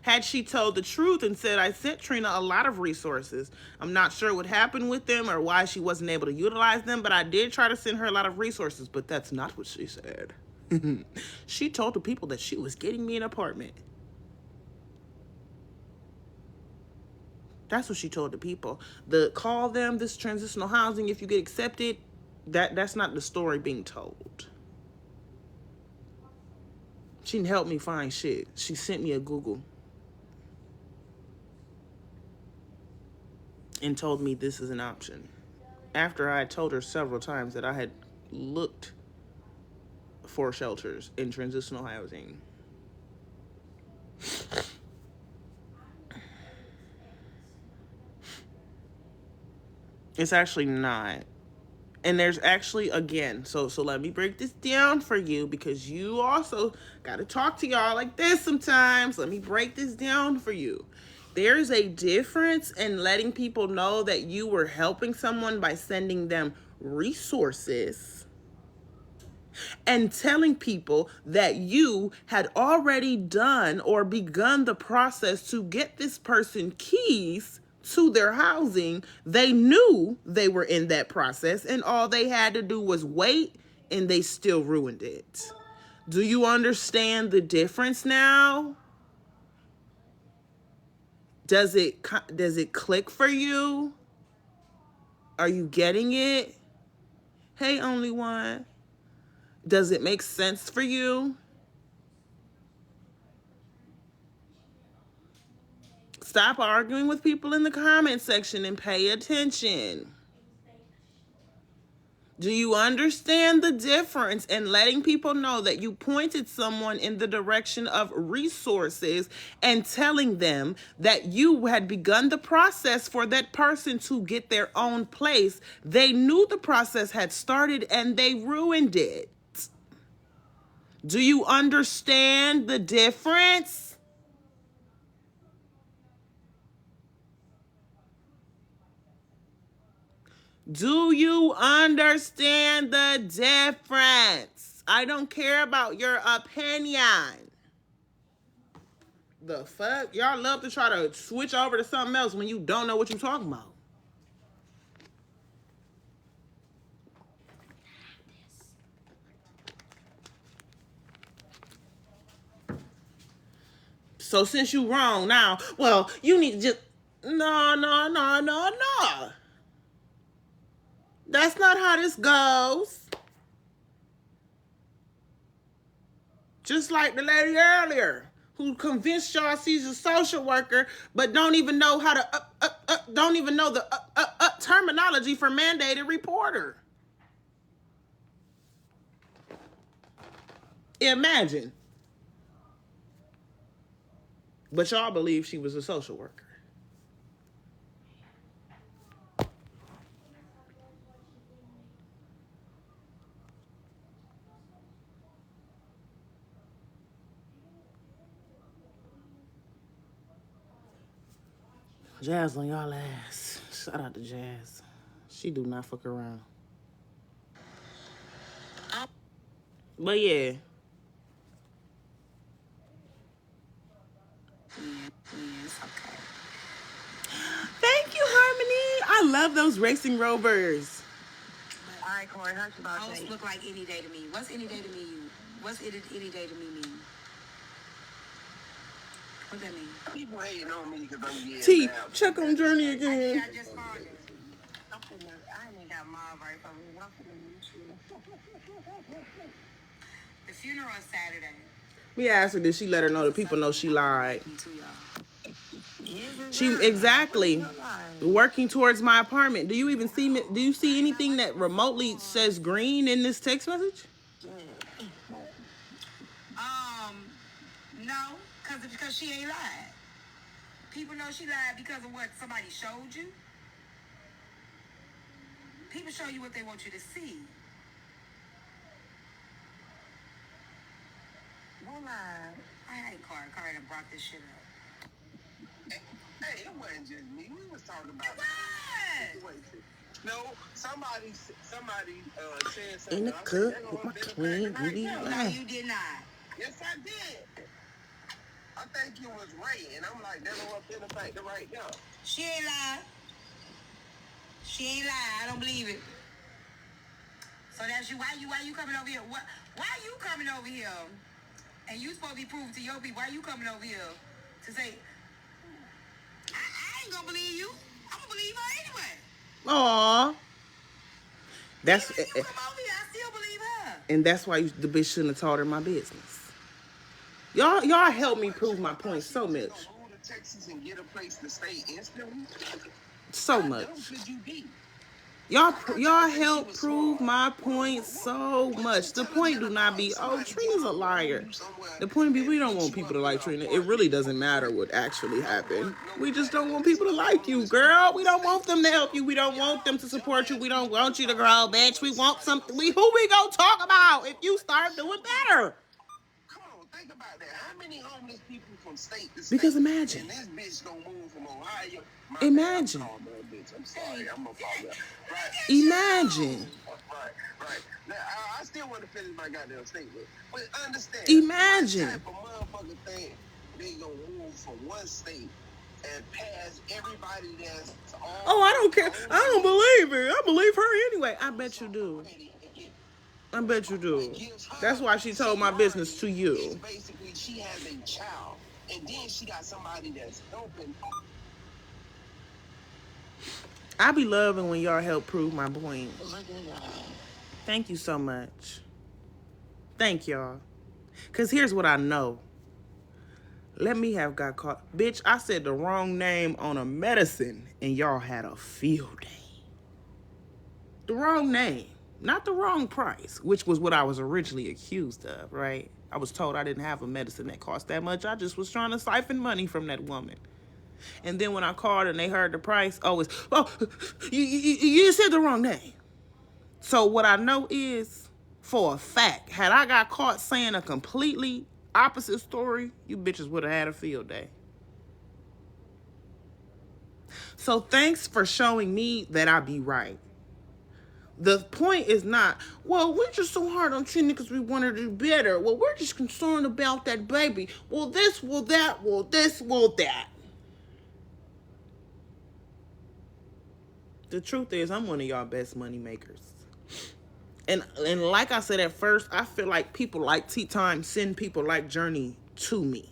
Had she told the truth and said, I sent Trina a lot of resources, I'm not sure what happened with them or why she wasn't able to utilize them, but I did try to send her a lot of resources. But that's not what she said. She told the people that she was getting me an apartment. That's what she told the people. Call them, this transitional housing, if you get accepted, that's not the story being told. She didn't help me find shit. She sent me a Google and told me this is an option. After I had told her several times that I had looked for shelters in transitional housing. It's actually not. And there's actually, again, so let me break this down for you, because you also got to talk to y'all like this sometimes. Let me break this down for you. There's a difference in letting people know that you were helping someone by sending them resources and telling people that you had already done or begun the process to get this person keys to their housing. They knew they were in that process, and all they had to do was wait, and they still ruined it. Do you understand the difference now? Does it click for you? Are you getting it? Hey, only one. Does it make sense for you? Stop arguing with people in the comment section and pay attention. Do you understand the difference in letting people know that you pointed someone in the direction of resources and telling them that you had begun the process for that person to get their own place? They knew the process had started and they ruined it. Do you understand the difference? Do you understand the difference? I don't care about your opinion. The fuck? Y'all love to try to switch over to something else when you don't know what you're talking about. So since you wrong now, well, you need to just... No. That's not how this goes. Just like the lady earlier who convinced y'all she's a social worker, but don't even know how to don't even know the terminology for mandated reporter. Imagine. But y'all believe she was a social worker. Jazz on y'all ass. Shout out to Jazz. She do not fuck around. But yeah. It's okay. Thank you, Harmony. I love those racing rovers. All right, Corey, how's your birthday? Hosts look like any day to me. What's any day to me? What's any day to me mean? What that mean? People hating on me because I'm getting T, down. check on Journey again. I just called you. I ain't got my right from me. I'm finna meet you. The funeral is Saturday. We asked her, did she let her know that people know she lied? Me too, y'all. She exactly working towards my apartment. Do you even see me? Do you see anything that remotely says green in this text message? No, because she ain't lied. People know she lied because of what somebody showed you. People show you what they want you to see. Don't lie. I hate Carter. Carter done brought this shit up. Hey, it wasn't just me. We was talking about What? No, somebody said something. In the I said, cup "There with go my her business twin back tonight, booty. too." No, you did not. Yes, I did. I think it was Ray, and I'm like, there go her business back to right now. She ain't lying. She ain't lying. I don't believe it. So that's you. Why you coming over here? Why you coming over here? And you supposed to be proving to your people. Why you coming over here to say, I ain't gonna believe you. I'm gonna believe her anyway. Aw. That's Even if you come over here, I still believe her. and that's why the bitch shouldn't have told her my business. Y'all help me prove my point so much. Move to Texas and get a place to stay instantly. So much. Y'all help prove my point so much. The point do not be, oh, Trina's a liar. The point be, we don't want people to like Trina. It really doesn't matter what actually happened. We just don't want people to like you, girl. We don't want them to help you. We don't want them to support you. We don't want you to grow, bitch. We want something. Who we gonna talk about if you start doing better? Come on, think about that. How many homeless people from state to state? Because imagine. And this bitch don't move from Ohio. Imagine. I'm sorry, I'm apologize. Right. Imagine. Right. Now, I still want to finish my goddamn statement. But understand. Imagine. What type of motherfucking thing they gonna move from one state and pass everybody that's on? Oh, I don't care. I don't believe it. I believe her anyway. I bet you do. I bet you do. That's why she told my business to you. Basically, she has a child, and then she got somebody that's helping. I be loving when y'all help prove my point. Thank you so much. Thank y'all. Because here's what I know. Let me have got caught. Bitch, I said the wrong name on a medicine, and y'all had a field day. The wrong name. Not the wrong price, which was what I was originally accused of, right? I was told I didn't have a medicine that cost that much. I just was trying to siphon money from that woman. And then when I called and they heard the price, you said the wrong name. So what I know is, for a fact, had I got caught saying a completely opposite story, you bitches would have had a field day. So thanks for showing me that I be right. The point is not, well, we're just so hard on Trina because we want her to do better. Well, we're just concerned about that baby. Well, this, well, that, well, this, well, that. The truth is, I'm one of y'all best money makers. And like I said at first, I feel like people like Tea Time send people like Journey to me.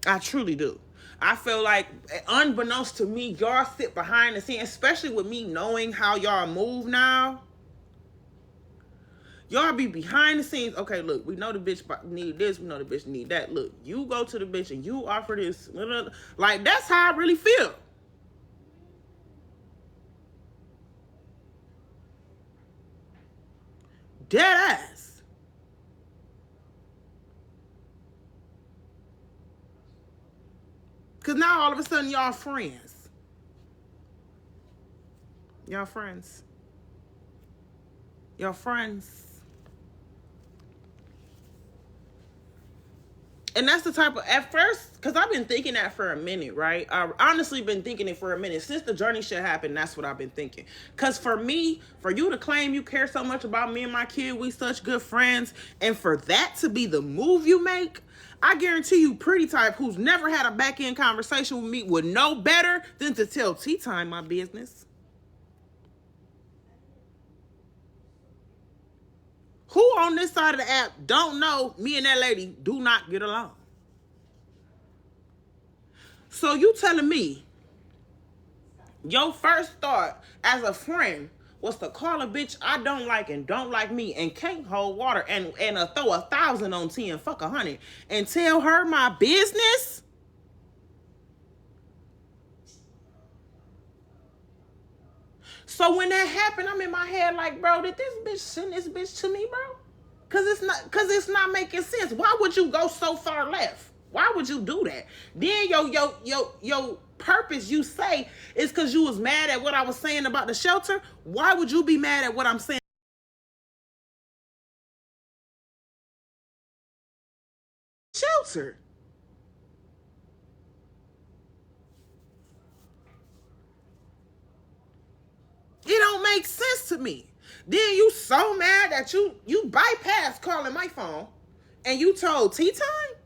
I truly do. I feel like, unbeknownst to me, y'all sit behind the scenes, especially with me knowing how y'all move now. Y'all be behind the scenes. Okay, look, we know the bitch need this. We know the bitch need that. Look, you go to the bitch and you offer this. Like, that's how I really feel. Dead ass. Because now all of a sudden y'all friends. Y'all friends. Y'all friends. And that's the type of, at first, because I've been thinking that for a minute, right? I've honestly been thinking it for a minute. Since the Journey shit happened, that's what I've been thinking. Because for me, for you to claim you care so much about me and my kid, we such good friends, and for that to be the move you make, I guarantee you Pretty Type, who's never had a back-end conversation with me, would know better than to tell Tea Time my business. Who on this side of the app don't know me and that lady do not get along? So you telling me your first thought as a friend was to call a bitch I don't like and don't like me and can't hold water and throw 1,000 on 10, fuck 100, and tell her my business? So when that happened, I'm in my head like, bro, did this bitch send this bitch to me, bro? Cause it's not making sense. Why would you go so far left? Why would you do that? Then your purpose, you say, is because you was mad at what I was saying about the shelter. Why would you be mad at what I'm saying? Shelter. makes sense to me. Then you so mad that you bypassed calling my phone and you told Tea Time?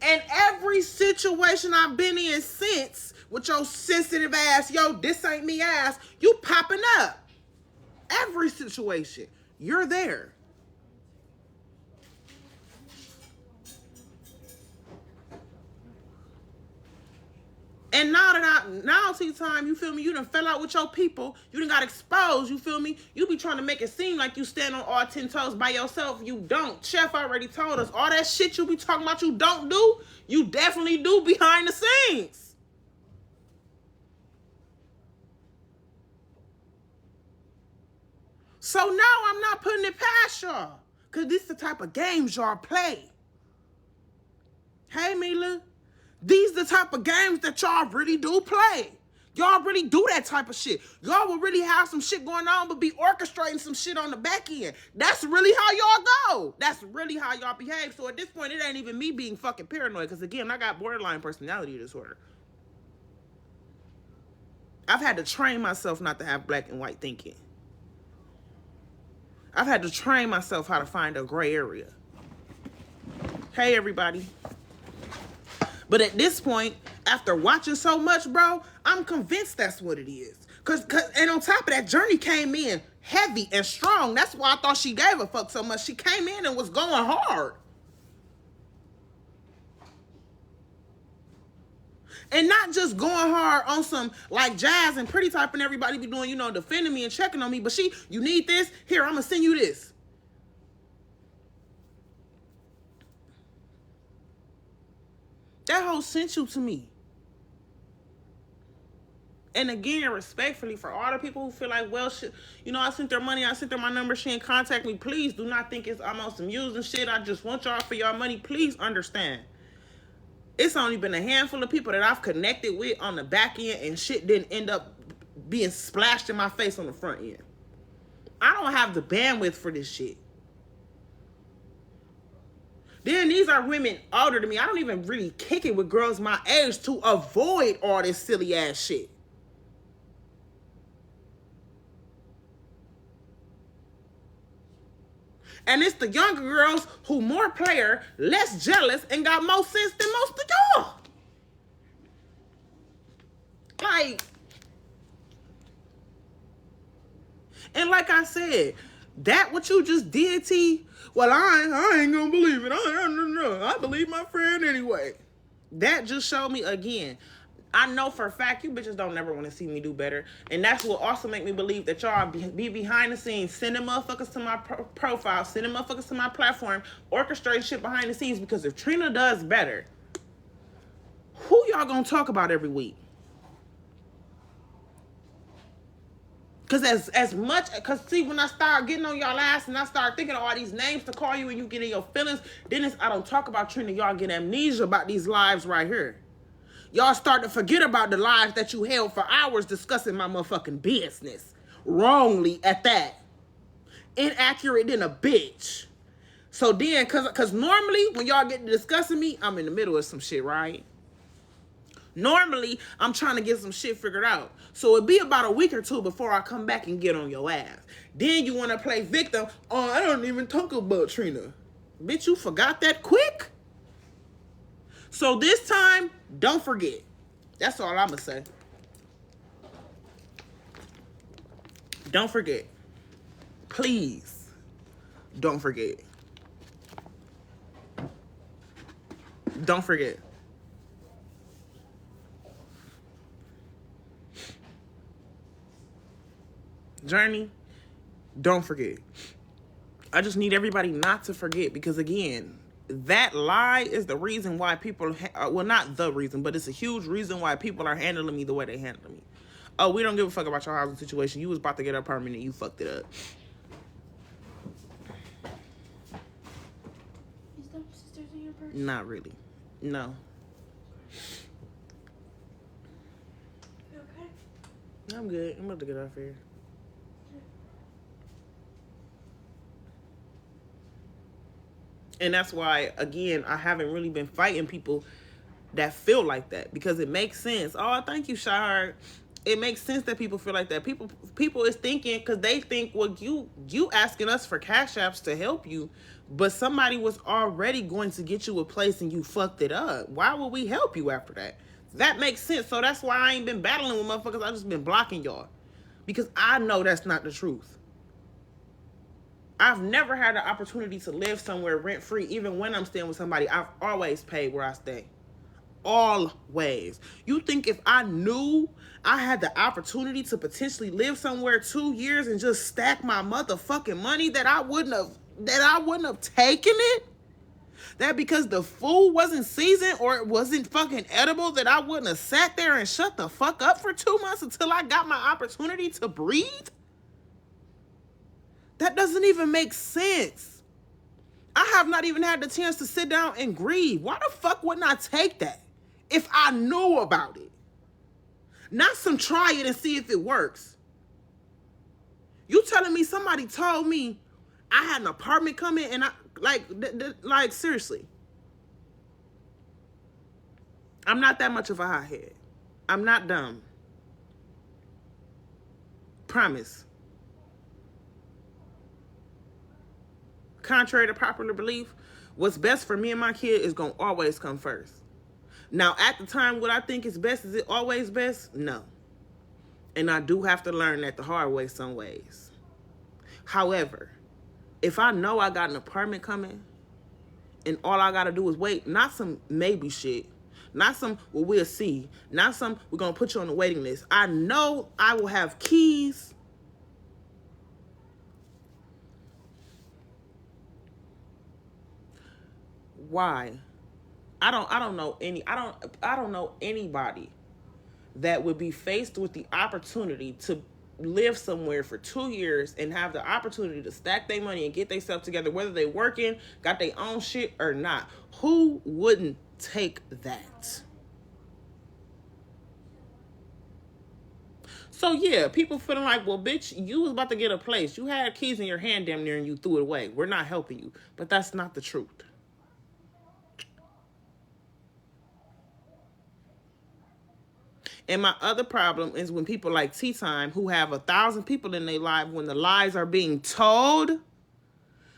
And every situation I've been in since, with your sensitive ass, yo, this ain't me ass, you popping up. Every situation, you're there. And now Tea Time, you feel me? You done fell out with your people. You done got exposed, you feel me? You be trying to make it seem like you stand on all 10 toes by yourself. You don't. Chef already told us all that shit you be talking about you don't do, you definitely do behind the scenes. So now I'm not putting it past y'all. Because this is the type of games y'all play. Hey, Mila. These the type of games that y'all really do play. Y'all really do that type of shit. Y'all will really have some shit going on, but be orchestrating some shit on the back end. That's really how y'all go. That's really how y'all behave. So at this point, it ain't even me being fucking paranoid. Because again, I got borderline personality disorder. I've had to train myself not to have black and white thinking. I've had to train myself how to find a gray area. Hey, everybody. But at this point, after watching so much, bro, I'm convinced that's what it is. And on top of that, Journey came in heavy and strong. That's why I thought she gave a fuck so much. She came in and was going hard. And not just going hard on some like Jazz and Pretty Type and everybody be doing, defending me and checking on me. But you need this? Here, I'm going to send you this. That hoe sent you to me. And again, respectfully, for all the people who feel like, well, shit, I sent their money, I sent her my number, she ain't contact me. Please do not think it's almost some using shit. I just want y'all for y'all money. Please understand. It's only been a handful of people that I've connected with on the back end and shit didn't end up being splashed in my face on the front end. I don't have the bandwidth for this shit. Then these are women older than me. I don't even really kick it with girls my age to avoid all this silly ass shit. And it's the younger girls who more player, less jealous, and got more sense than most of y'all. Like, and like I said, that what you just did, T, well, I ain't gonna believe it. I believe my friend anyway. That just showed me again. I know for a fact you bitches don't never want to see me do better. And that's what also make me believe that y'all be behind the scenes, sending motherfuckers to my profile, sending motherfuckers to my platform, orchestrating shit behind the scenes. Because if Trina does better, who y'all gonna talk about every week? Because see, when I start getting on y'all ass and I start thinking of all these names to call you and you get in your feelings, then I don't talk about Trina. Y'all get amnesia about these lives right here. Y'all start to forget about the lives that you held for hours discussing my motherfucking business. Wrongly at that. Inaccurate than a bitch. So then, cause normally when y'all get to discussing me, I'm in the middle of some shit, right? Normally, I'm trying to get some shit figured out. So it'd be about a week or two before I come back and get on your ass. Then you want to play victim. Oh, I don't even talk about Trina. Bitch, you forgot that quick? So this time, don't forget. That's all I'm going to say. Don't forget. Please, don't forget. Don't forget. Journey, don't forget. I just need everybody not to forget because, again, that lie is the reason why people, well, not the reason, but it's a huge reason why people are handling me the way they handle me. Oh, we don't give a fuck about your housing situation. You was about to get a permanent. You fucked it up. Is that sisters in your purse? Not really. No. You okay? I'm good. I'm about to get off here. And that's why, again, I haven't really been fighting people that feel like that because it makes sense. Oh, thank you, Shahar. it makes sense that people feel like that. People is thinking, because they think, well, you asking us for cash apps to help you, but somebody was already going to get you a place and you fucked it up. Why would we help you after that? That makes sense. So that's why I ain't been battling with motherfuckers. I just been blocking y'all, because I know that's not the truth. I've never had the opportunity to live somewhere rent free. Even when I'm staying with somebody, I've always paid where I stay. Always. You think if I knew I had the opportunity to potentially live somewhere 2 years and just stack my motherfucking money, that I wouldn't have taken it? That because the food wasn't seasoned or it wasn't fucking edible, that I wouldn't have sat there and shut the fuck up for 2 months until I got my opportunity to breathe? That doesn't even make sense. I have not even had the chance to sit down and grieve. Why the fuck wouldn't I take that if I knew about it? Not some try it and see if it works. You telling me somebody told me I had an apartment coming and I, like seriously. I'm not that much of a hothead. I'm not dumb. Promise. Contrary to popular belief, what's best for me and my kid is going to always come first. Now, at the time, what I think is best, is it always best? No. And I do have to learn that the hard way some ways. However, if I know I got an apartment coming and all I got to do is wait, not some maybe shit, not some, well, we'll see, not some, we're going to put you on the waiting list. I know I will have keys. Why? I don't know anybody that would be faced with the opportunity to live somewhere for 2 years and have the opportunity to stack their money and get themselves together, whether they working, got their own shit or not. Who wouldn't take that? So yeah, people feeling like, well, bitch, you was about to get a place. You had keys in your hand damn near and you threw it away. We're not helping you. But that's not the truth. And my other problem is when people like Tea Time, who have 1,000 people in their life, when the lies are being told,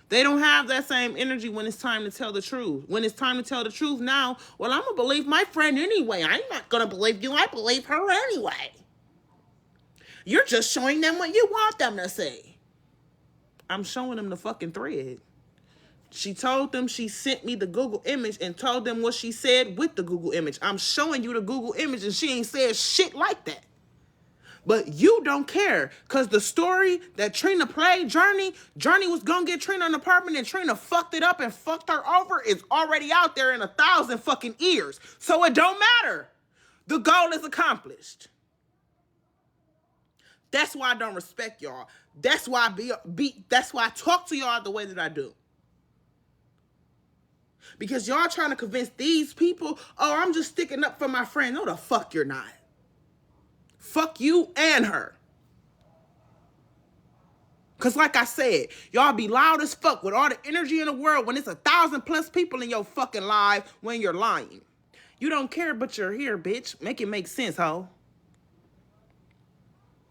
they don't have that same energy when it's time to tell the truth. When it's time to tell the truth now, well, I'm going to believe my friend anyway. I'm not going to believe you. I believe her anyway. You're just showing them what you want them to see. I'm showing them the fucking thread. She told them she sent me the Google image and told them what she said with the Google image. I'm showing you the Google image and she ain't said shit like that. But you don't care, because the story that Trina played, Journey was going to get Trina an apartment and Trina fucked it up and fucked her over, is already out there in 1,000 fucking ears. So it don't matter. The goal is accomplished. That's why I don't respect y'all. That's why that's why I talk to y'all the way that I do. Because y'all trying to convince these people, oh, I'm just sticking up for my friend. No, the fuck you're not. Fuck you and her. Because like I said, y'all be loud as fuck with all the energy in the world when it's 1,000+ people in your fucking live when you're lying. You don't care, but you're here, bitch. Make it make sense, ho.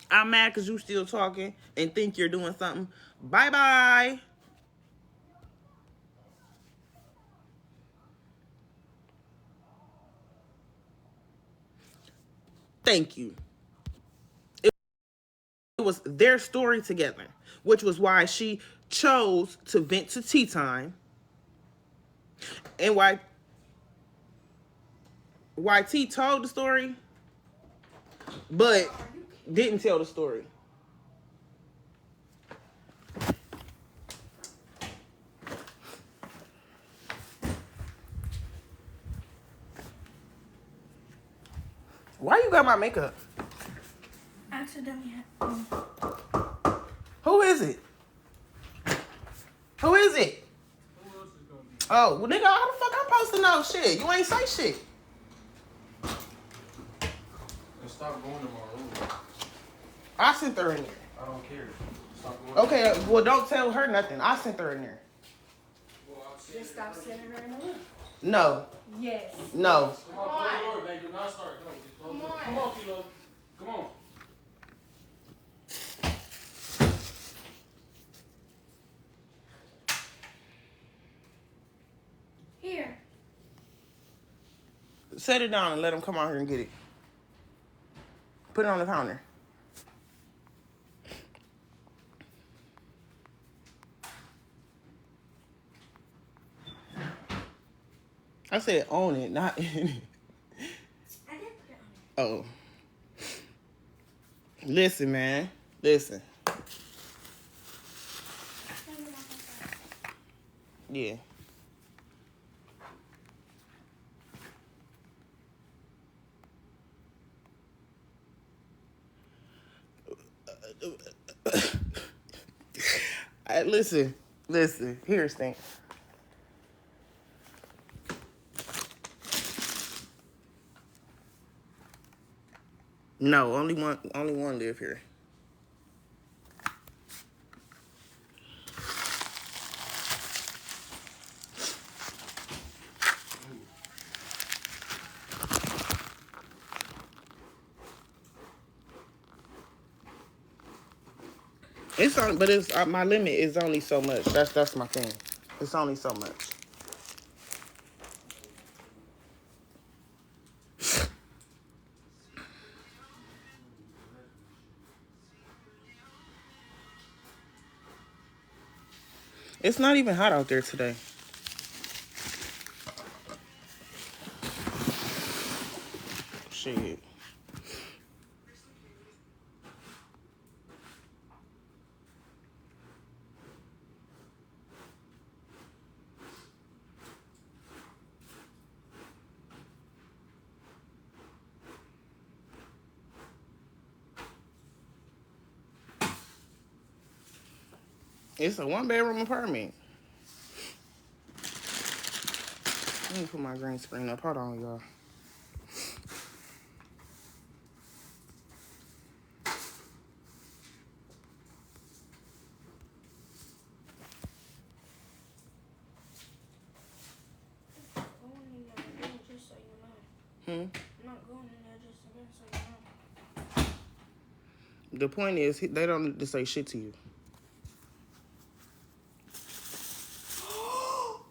I'm mad because you still talking and think you're doing something. Bye-bye. Thank you. It was their story together, which was why she chose to vent to Tea Time, and why T told the story, but didn't tell the story. Why you got my makeup? Accidentally. Who is it? Who is it? Who else is gonna be? Oh, well, nigga, how the fuck I'm supposed to know shit? You ain't say shit. And stop going to my room. I sent her in there. I don't care. Stop going. Okay, well, don't tell her nothing. I sent her in there. Well, Just stop sending her in the room. No. Yes. No. Come on, close the door, baby. Do not start. Come on, Kilo. Come on. Set it down and let him come out here and get it. Put it on the counter. I said own it, not in it. I did put it on. Oh. Listen, man. Listen. Yeah. Listen. Here's the thing. No, only one live here. It's on, but it's my limit is only so much. That's my thing. It's only so much. It's not even hot out there today. Shit. It's a 1-bedroom apartment. Let me put my green screen up. Hold on, y'all. I'm not going in there just again, so you know. The point is, they don't need to say shit to you.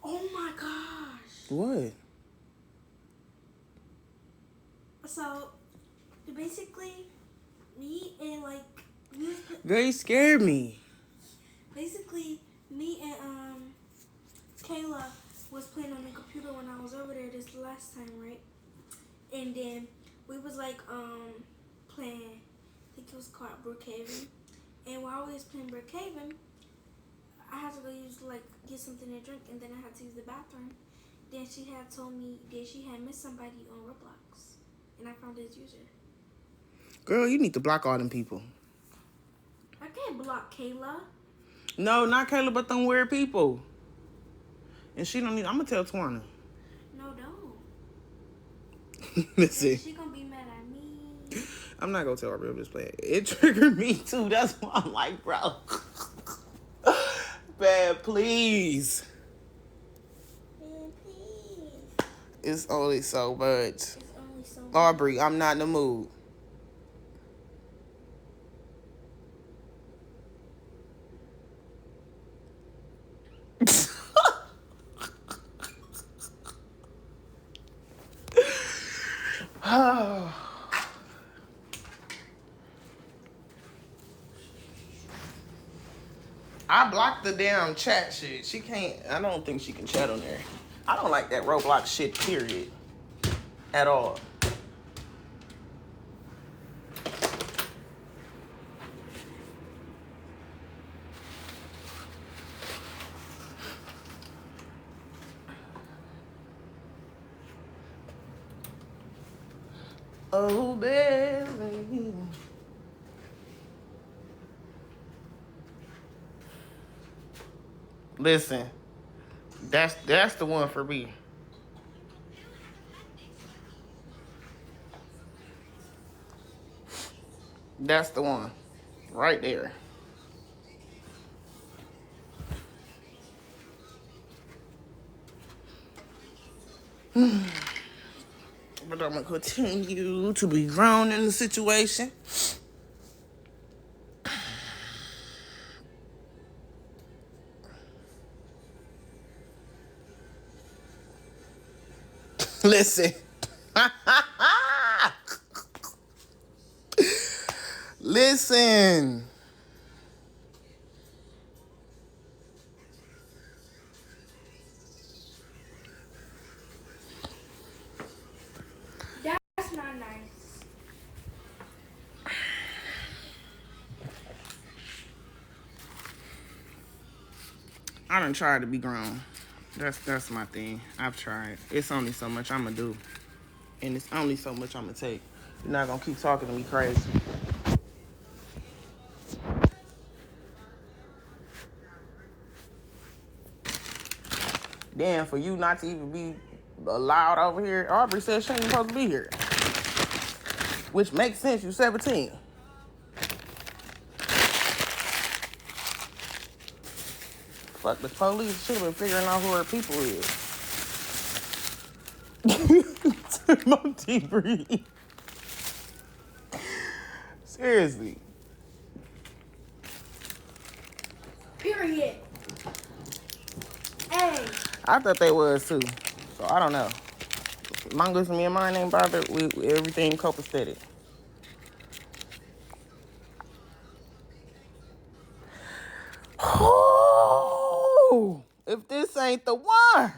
Oh my gosh. What? So, basically, me and Girl, you scared me. basically, me and Kayla was playing on the computer when I was over there this last time, right? And then we was playing, I think it was called Brookhaven. And while we was playing Brookhaven, I had to go get something to drink, and then I had to use the bathroom. Then she had told me that she had missed somebody on Roblox, and I found his user. Girl, you need to block all them people. I can't block Kayla. No, not Kayla, but them weird people. And she don't need. I'm gonna tell Twana. No, don't. Listen. She gonna be mad at me. I'm not gonna tell her. I'm just playing. It triggered me too. That's why I'm like, bro. Bad, please. Please. It's only so much. It's only so much. Aubrey, I'm not in the mood. I blocked the damn chat shit. She can't. I don't think she can chat on there. I don't like that Roblox shit, period. At all. Oh, baby. Listen, that's the one for me. That's the one. Right there. But I'm gonna continue to be grown in the situation. Listen. Listen. That's not nice. I done tried to be grown. That's my thing. I've tried. It's only so much I'm gonna do. And it's only so much I'm gonna take. You're not gonna keep talking to me crazy. Damn, for you not to even be allowed over here. Aubrey said she ain't supposed to be here. Which makes sense, you 17. Fuck, the police should have been figuring out who her people is. No deep breathe. Seriously. Period. Hey. I thought they was too. So I don't know. Long as me and mine ain't bothered, we everything copacetic. Oh, if this ain't the one.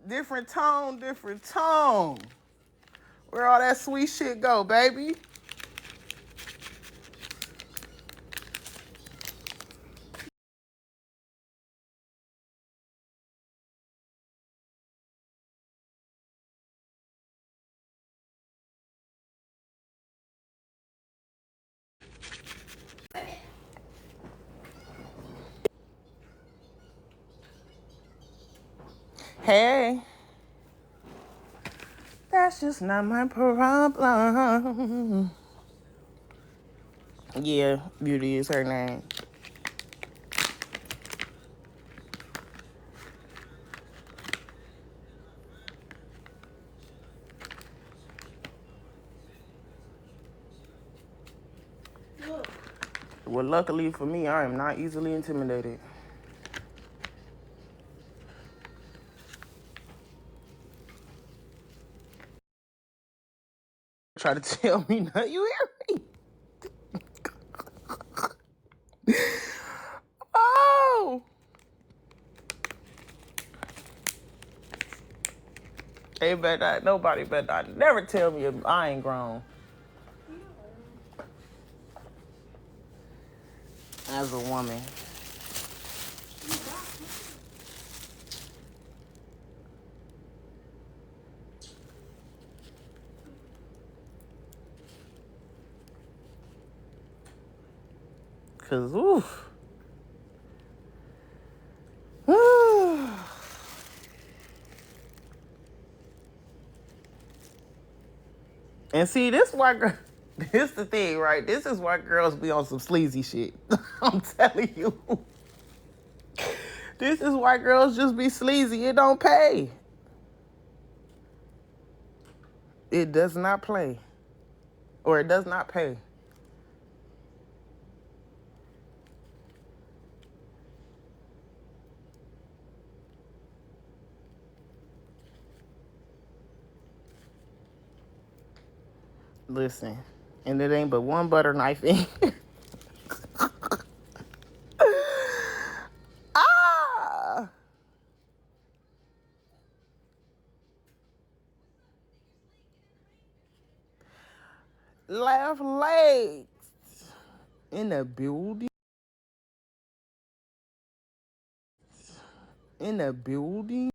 Different tone, different tone. Where all that sweet shit go, baby? Hey. That's just not my problem. Yeah, Beauty is her name. Look. Well, luckily for me, I am not easily intimidated. Try to tell me nothing. You hear me? Oh! They better not, nobody better not never tell me I ain't grown. As a woman. Cause oof. And see, this the thing, right? This is why girls be on some sleazy shit. I'm telling you. This is why girls just be sleazy. It don't pay. It does not play. Or it does not pay. Listen. And it ain't but one butter knife in. Ah! Laugh legs. In the building. In the building.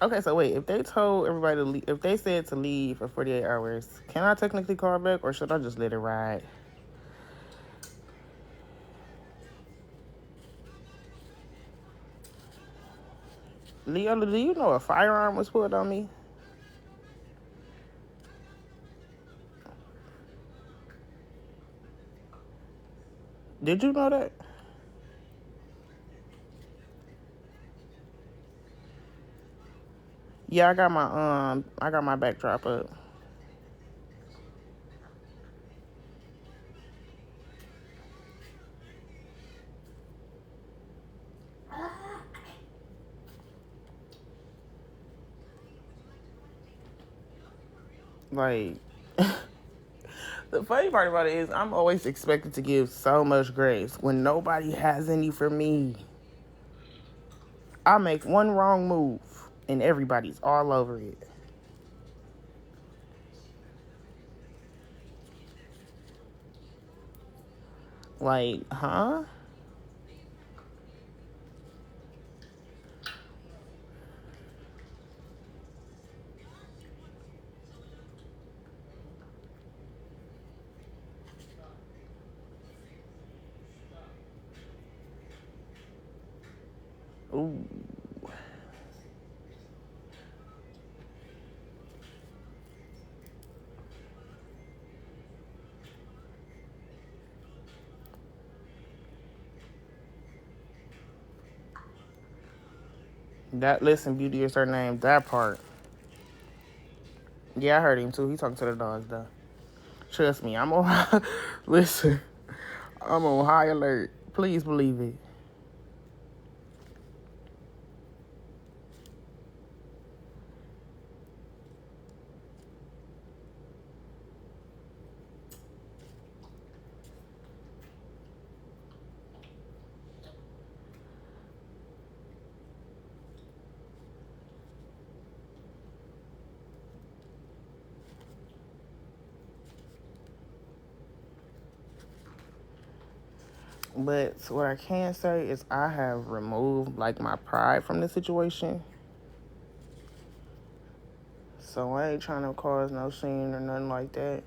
Okay, so wait, if they told everybody to leave, if they said to leave for 48 hours, can I technically call back or should I just let it ride? Leola, do you know a firearm was pulled on me? Did you know that? Yeah, I got my backdrop up. Like, the funny part about it is I'm always expected to give so much grace when nobody has any for me. I make one wrong move and everybody's all over it. Like, huh? Ooh. That, listen, Beauty is her name. That part. Yeah, I heard him too. He talking to the dogs though. Trust me, I'm on. Listen, I'm on high alert. Please believe it. But what I can say is I have removed like my pride from the situation. So I ain't trying to cause no scene or nothing like that.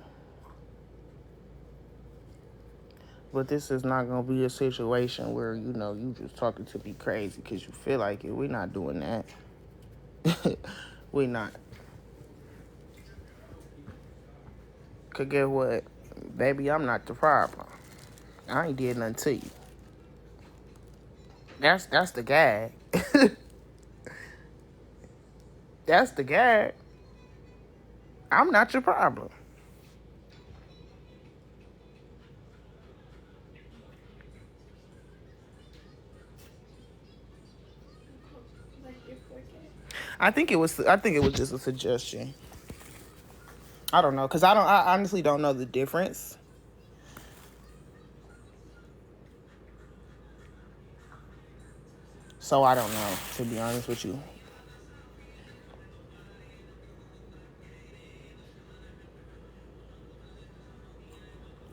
But this is not gonna be a situation where, you know, you just talking to me crazy because you feel like it. We're not doing that. We not. Cause guess what? Baby, I'm not the problem. I ain't did nothing to you. That's the gag. That's the gag. I'm not your problem. I think it was just a suggestion. I don't know, cause I honestly don't know the difference. So I don't know, to be honest with you.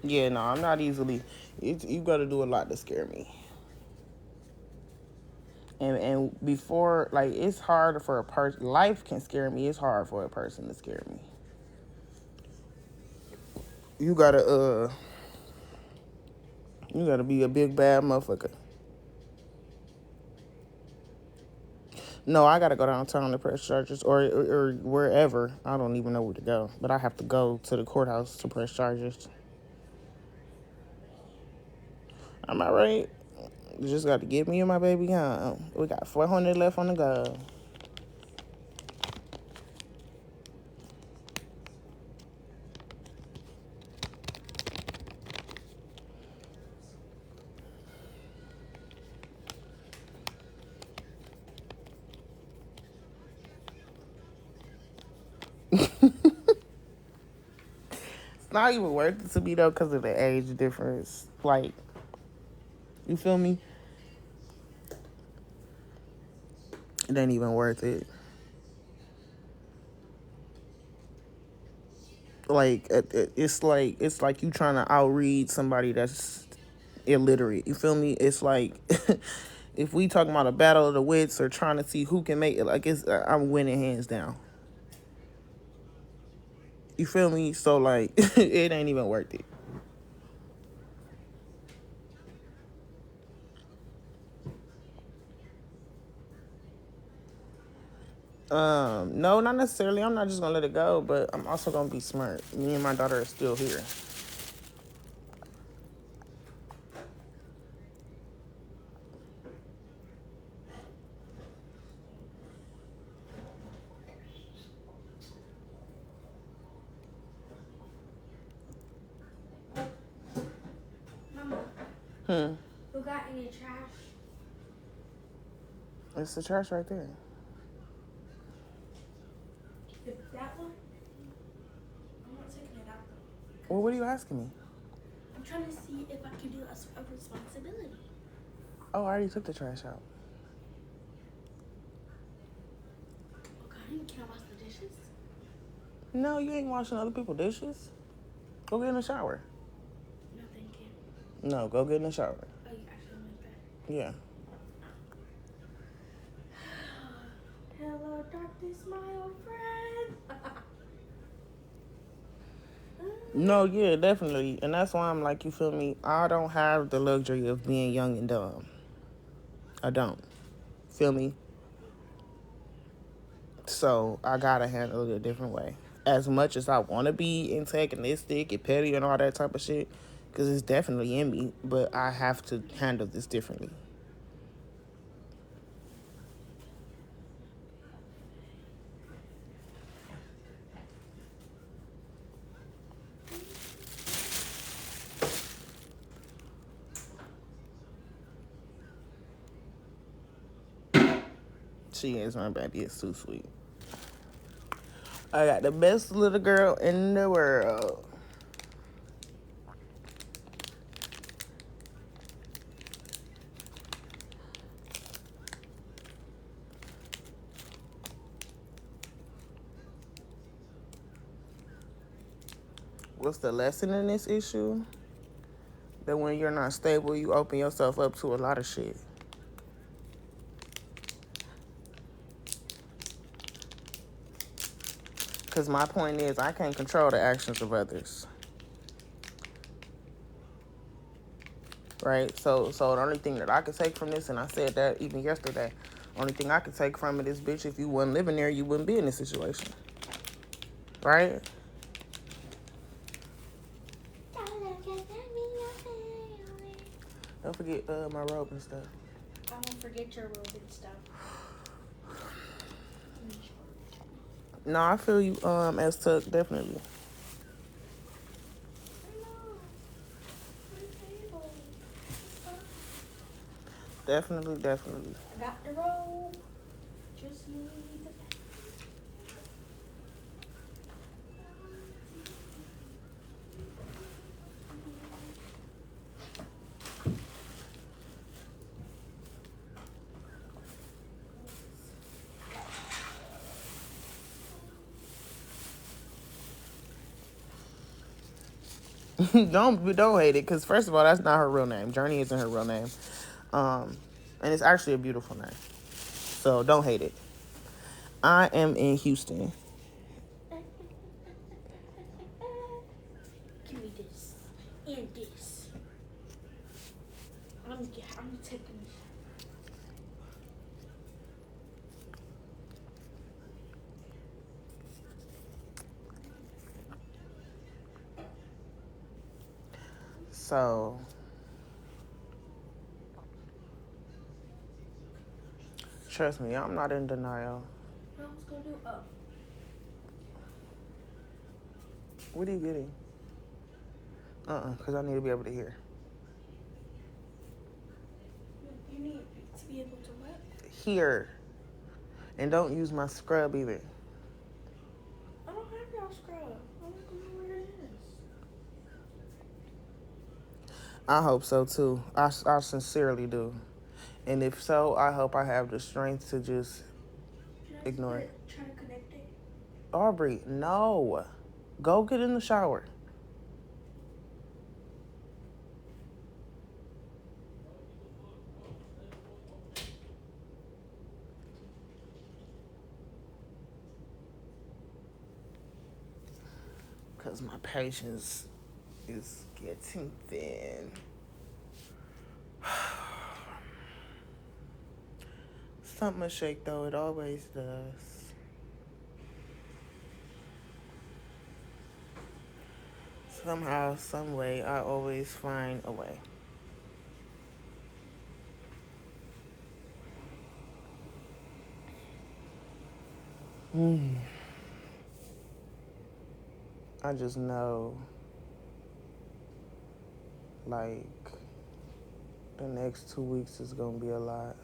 Yeah, no, I'm not easily. You got to do a lot to scare me. And before, like, it's hard for a person. Life can scare me. It's hard for a person to scare me. You gotta be a big bad motherfucker. No, I gotta go downtown to press charges, or wherever. I don't even know where to go, but I have to go to the courthouse to press charges. Am I right? You just got to get me and my baby home. We got 400 left on the go. It's not even worth it to me though, because of the age difference. Like, you feel me? It ain't even worth it. Like, it's like you trying to outread somebody that's illiterate. You feel me? It's like if we talking about a battle of the wits or trying to see who can make it, like, it's I'm winning hands down. You feel me? So like it ain't even worth it. No, not necessarily. I'm not just gonna let it go, but I'm also gonna be smart. Me and my daughter are still here. Mama, you got any trash? It's the trash right there. That one? Well, what are you asking me? I'm trying to see if I can do a responsibility. Oh, I already took the trash out. Okay, can I wash the dishes? No, you ain't washing other people's dishes. Go get in the shower. No, thank you. No, go get in the shower. Oh, you actually meant that. Yeah. Hello, darkness, my old friend. No, yeah, definitely. And that's why I'm like, you feel me? I don't have the luxury of being young and dumb. I don't. Feel me? So I gotta handle it a different way. As much as I want to be antagonistic and petty and all that type of shit, because it's definitely in me, but I have to handle this differently. She is my baby. It's too sweet. I got the best little girl in the world. What's the lesson in this issue? That when you're not stable, you open yourself up to a lot of shit. Because my point is, I can't control the actions of others. Right? So the only thing that I could take from this, and I said that even yesterday, only thing I could take from it is, bitch, if you wasn't living there, you wouldn't be in this situation. Right? Don't forget my robe and stuff. I won't forget your robe and stuff. No, I feel you, as Tuck, definitely. Definitely. I got the robe. Just need the Don't hate it, because first of all, that's not her real name. Journey isn't her real name. And it's actually a beautiful name. So don't hate it. I am in Houston. Give me this and this. I'm taking this. So trust me, I'm not in denial. What I was gonna do? Oh. What are you getting? Because I need to be able to hear. You need to be able to what? Hear. And don't use my scrub either. I don't have your scrub. I don't know where it is. I hope so too. I sincerely do. And if so, I hope I have the strength to just ignore it. Try to connect it. Aubrey, no. Go get in the shower. Because my patience is getting thin. Something a shake though, it always does. Somehow, some way, I always find a way. I just know, like, the next 2 weeks is gonna be a lot.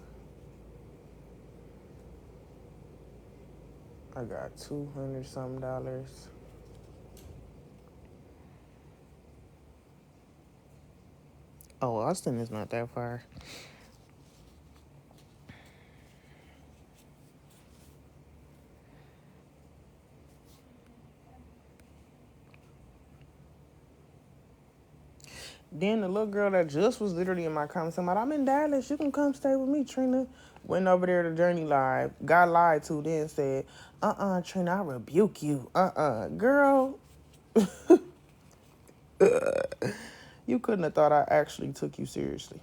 I got $200 something. Oh, Austin is not that far. Then the little girl that just was literally in my comments talking about, I'm in Dallas, you can come stay with me, Trina. Went over there to Journey Live, got lied to, then said, Trina, I rebuke you. Girl, you couldn't have thought I actually took you seriously.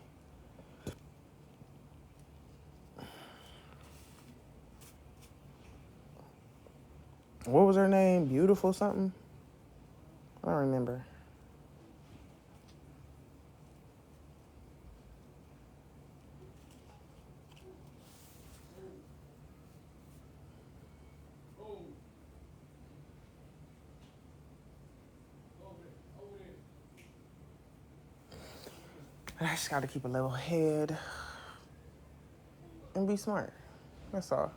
What was her name? Beautiful something? I don't remember. I just gotta keep a level head and be smart. That's all.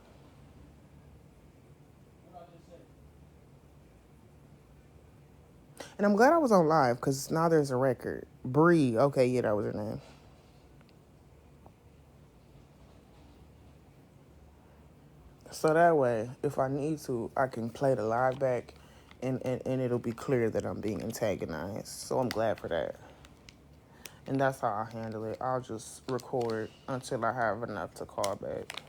And I'm glad I was on live because now there's a record. Bree. Okay, yeah, that was her name. So that way, if I need to, I can play the live back and it'll be clear that I'm being antagonized. So I'm glad for that. And that's how I handle it. I'll just record until I have enough to call back.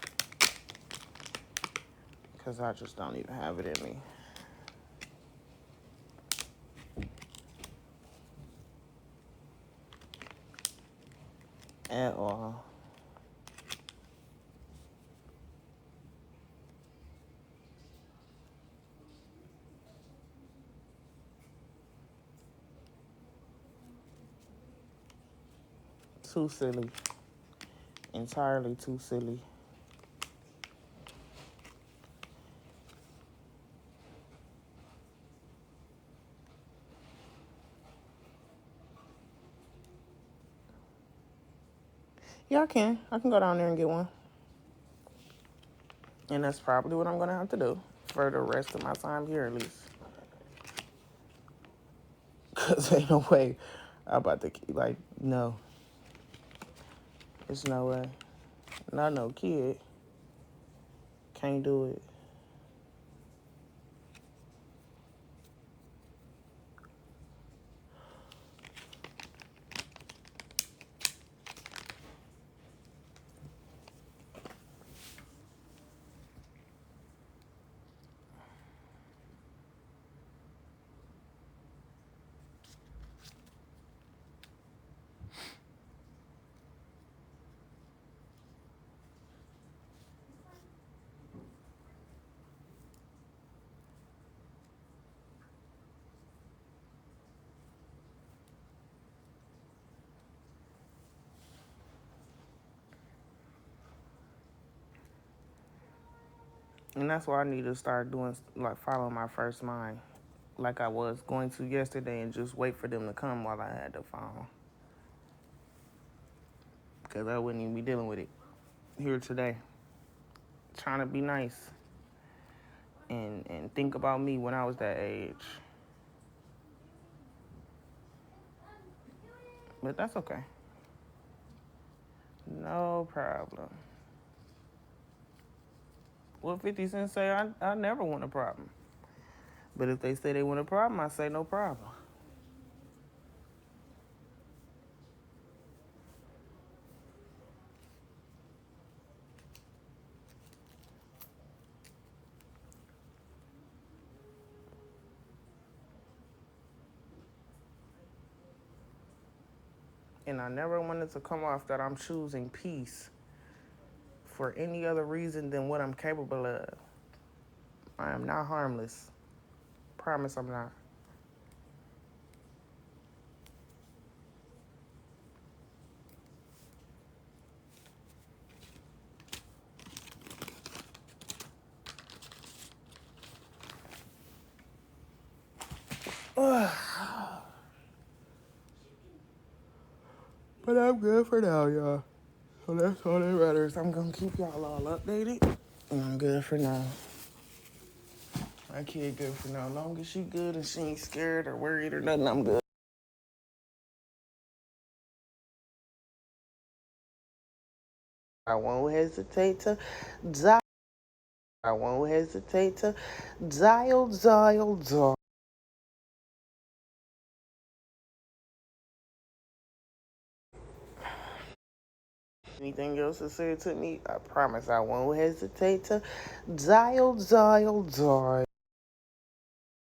Because I just don't even have it in me. At all. Too silly. Entirely too silly. Yeah, I can. I can go down there and get one. And that's probably what I'm going to have to do for the rest of my time here, at least. Because ain't no way I'm about to, like, no. There's no way. Not no kid. Can't do it. And that's why I need to start doing, like, following my first mind. Like I was going to yesterday and just wait for them to come while I had the phone. Because I wouldn't even be dealing with it here today. Trying to be nice. And think about me when I was that age. But that's okay. No problem. What 50 Cent say, I never want a problem. But if they say they want a problem, I say no problem. And I never wanted to come off that I'm choosing peace for any other reason than what I'm capable of. I am not harmless. Promise I'm not. But I'm good for now, y'all. So that's all that matters. I'm going to keep y'all all updated. And I'm good for now. My kid good for now. As long as she good and she ain't scared or worried or nothing, I'm good. I won't hesitate to dial. I won't hesitate to dial. Anything else to say to me, I promise I won't hesitate to dial.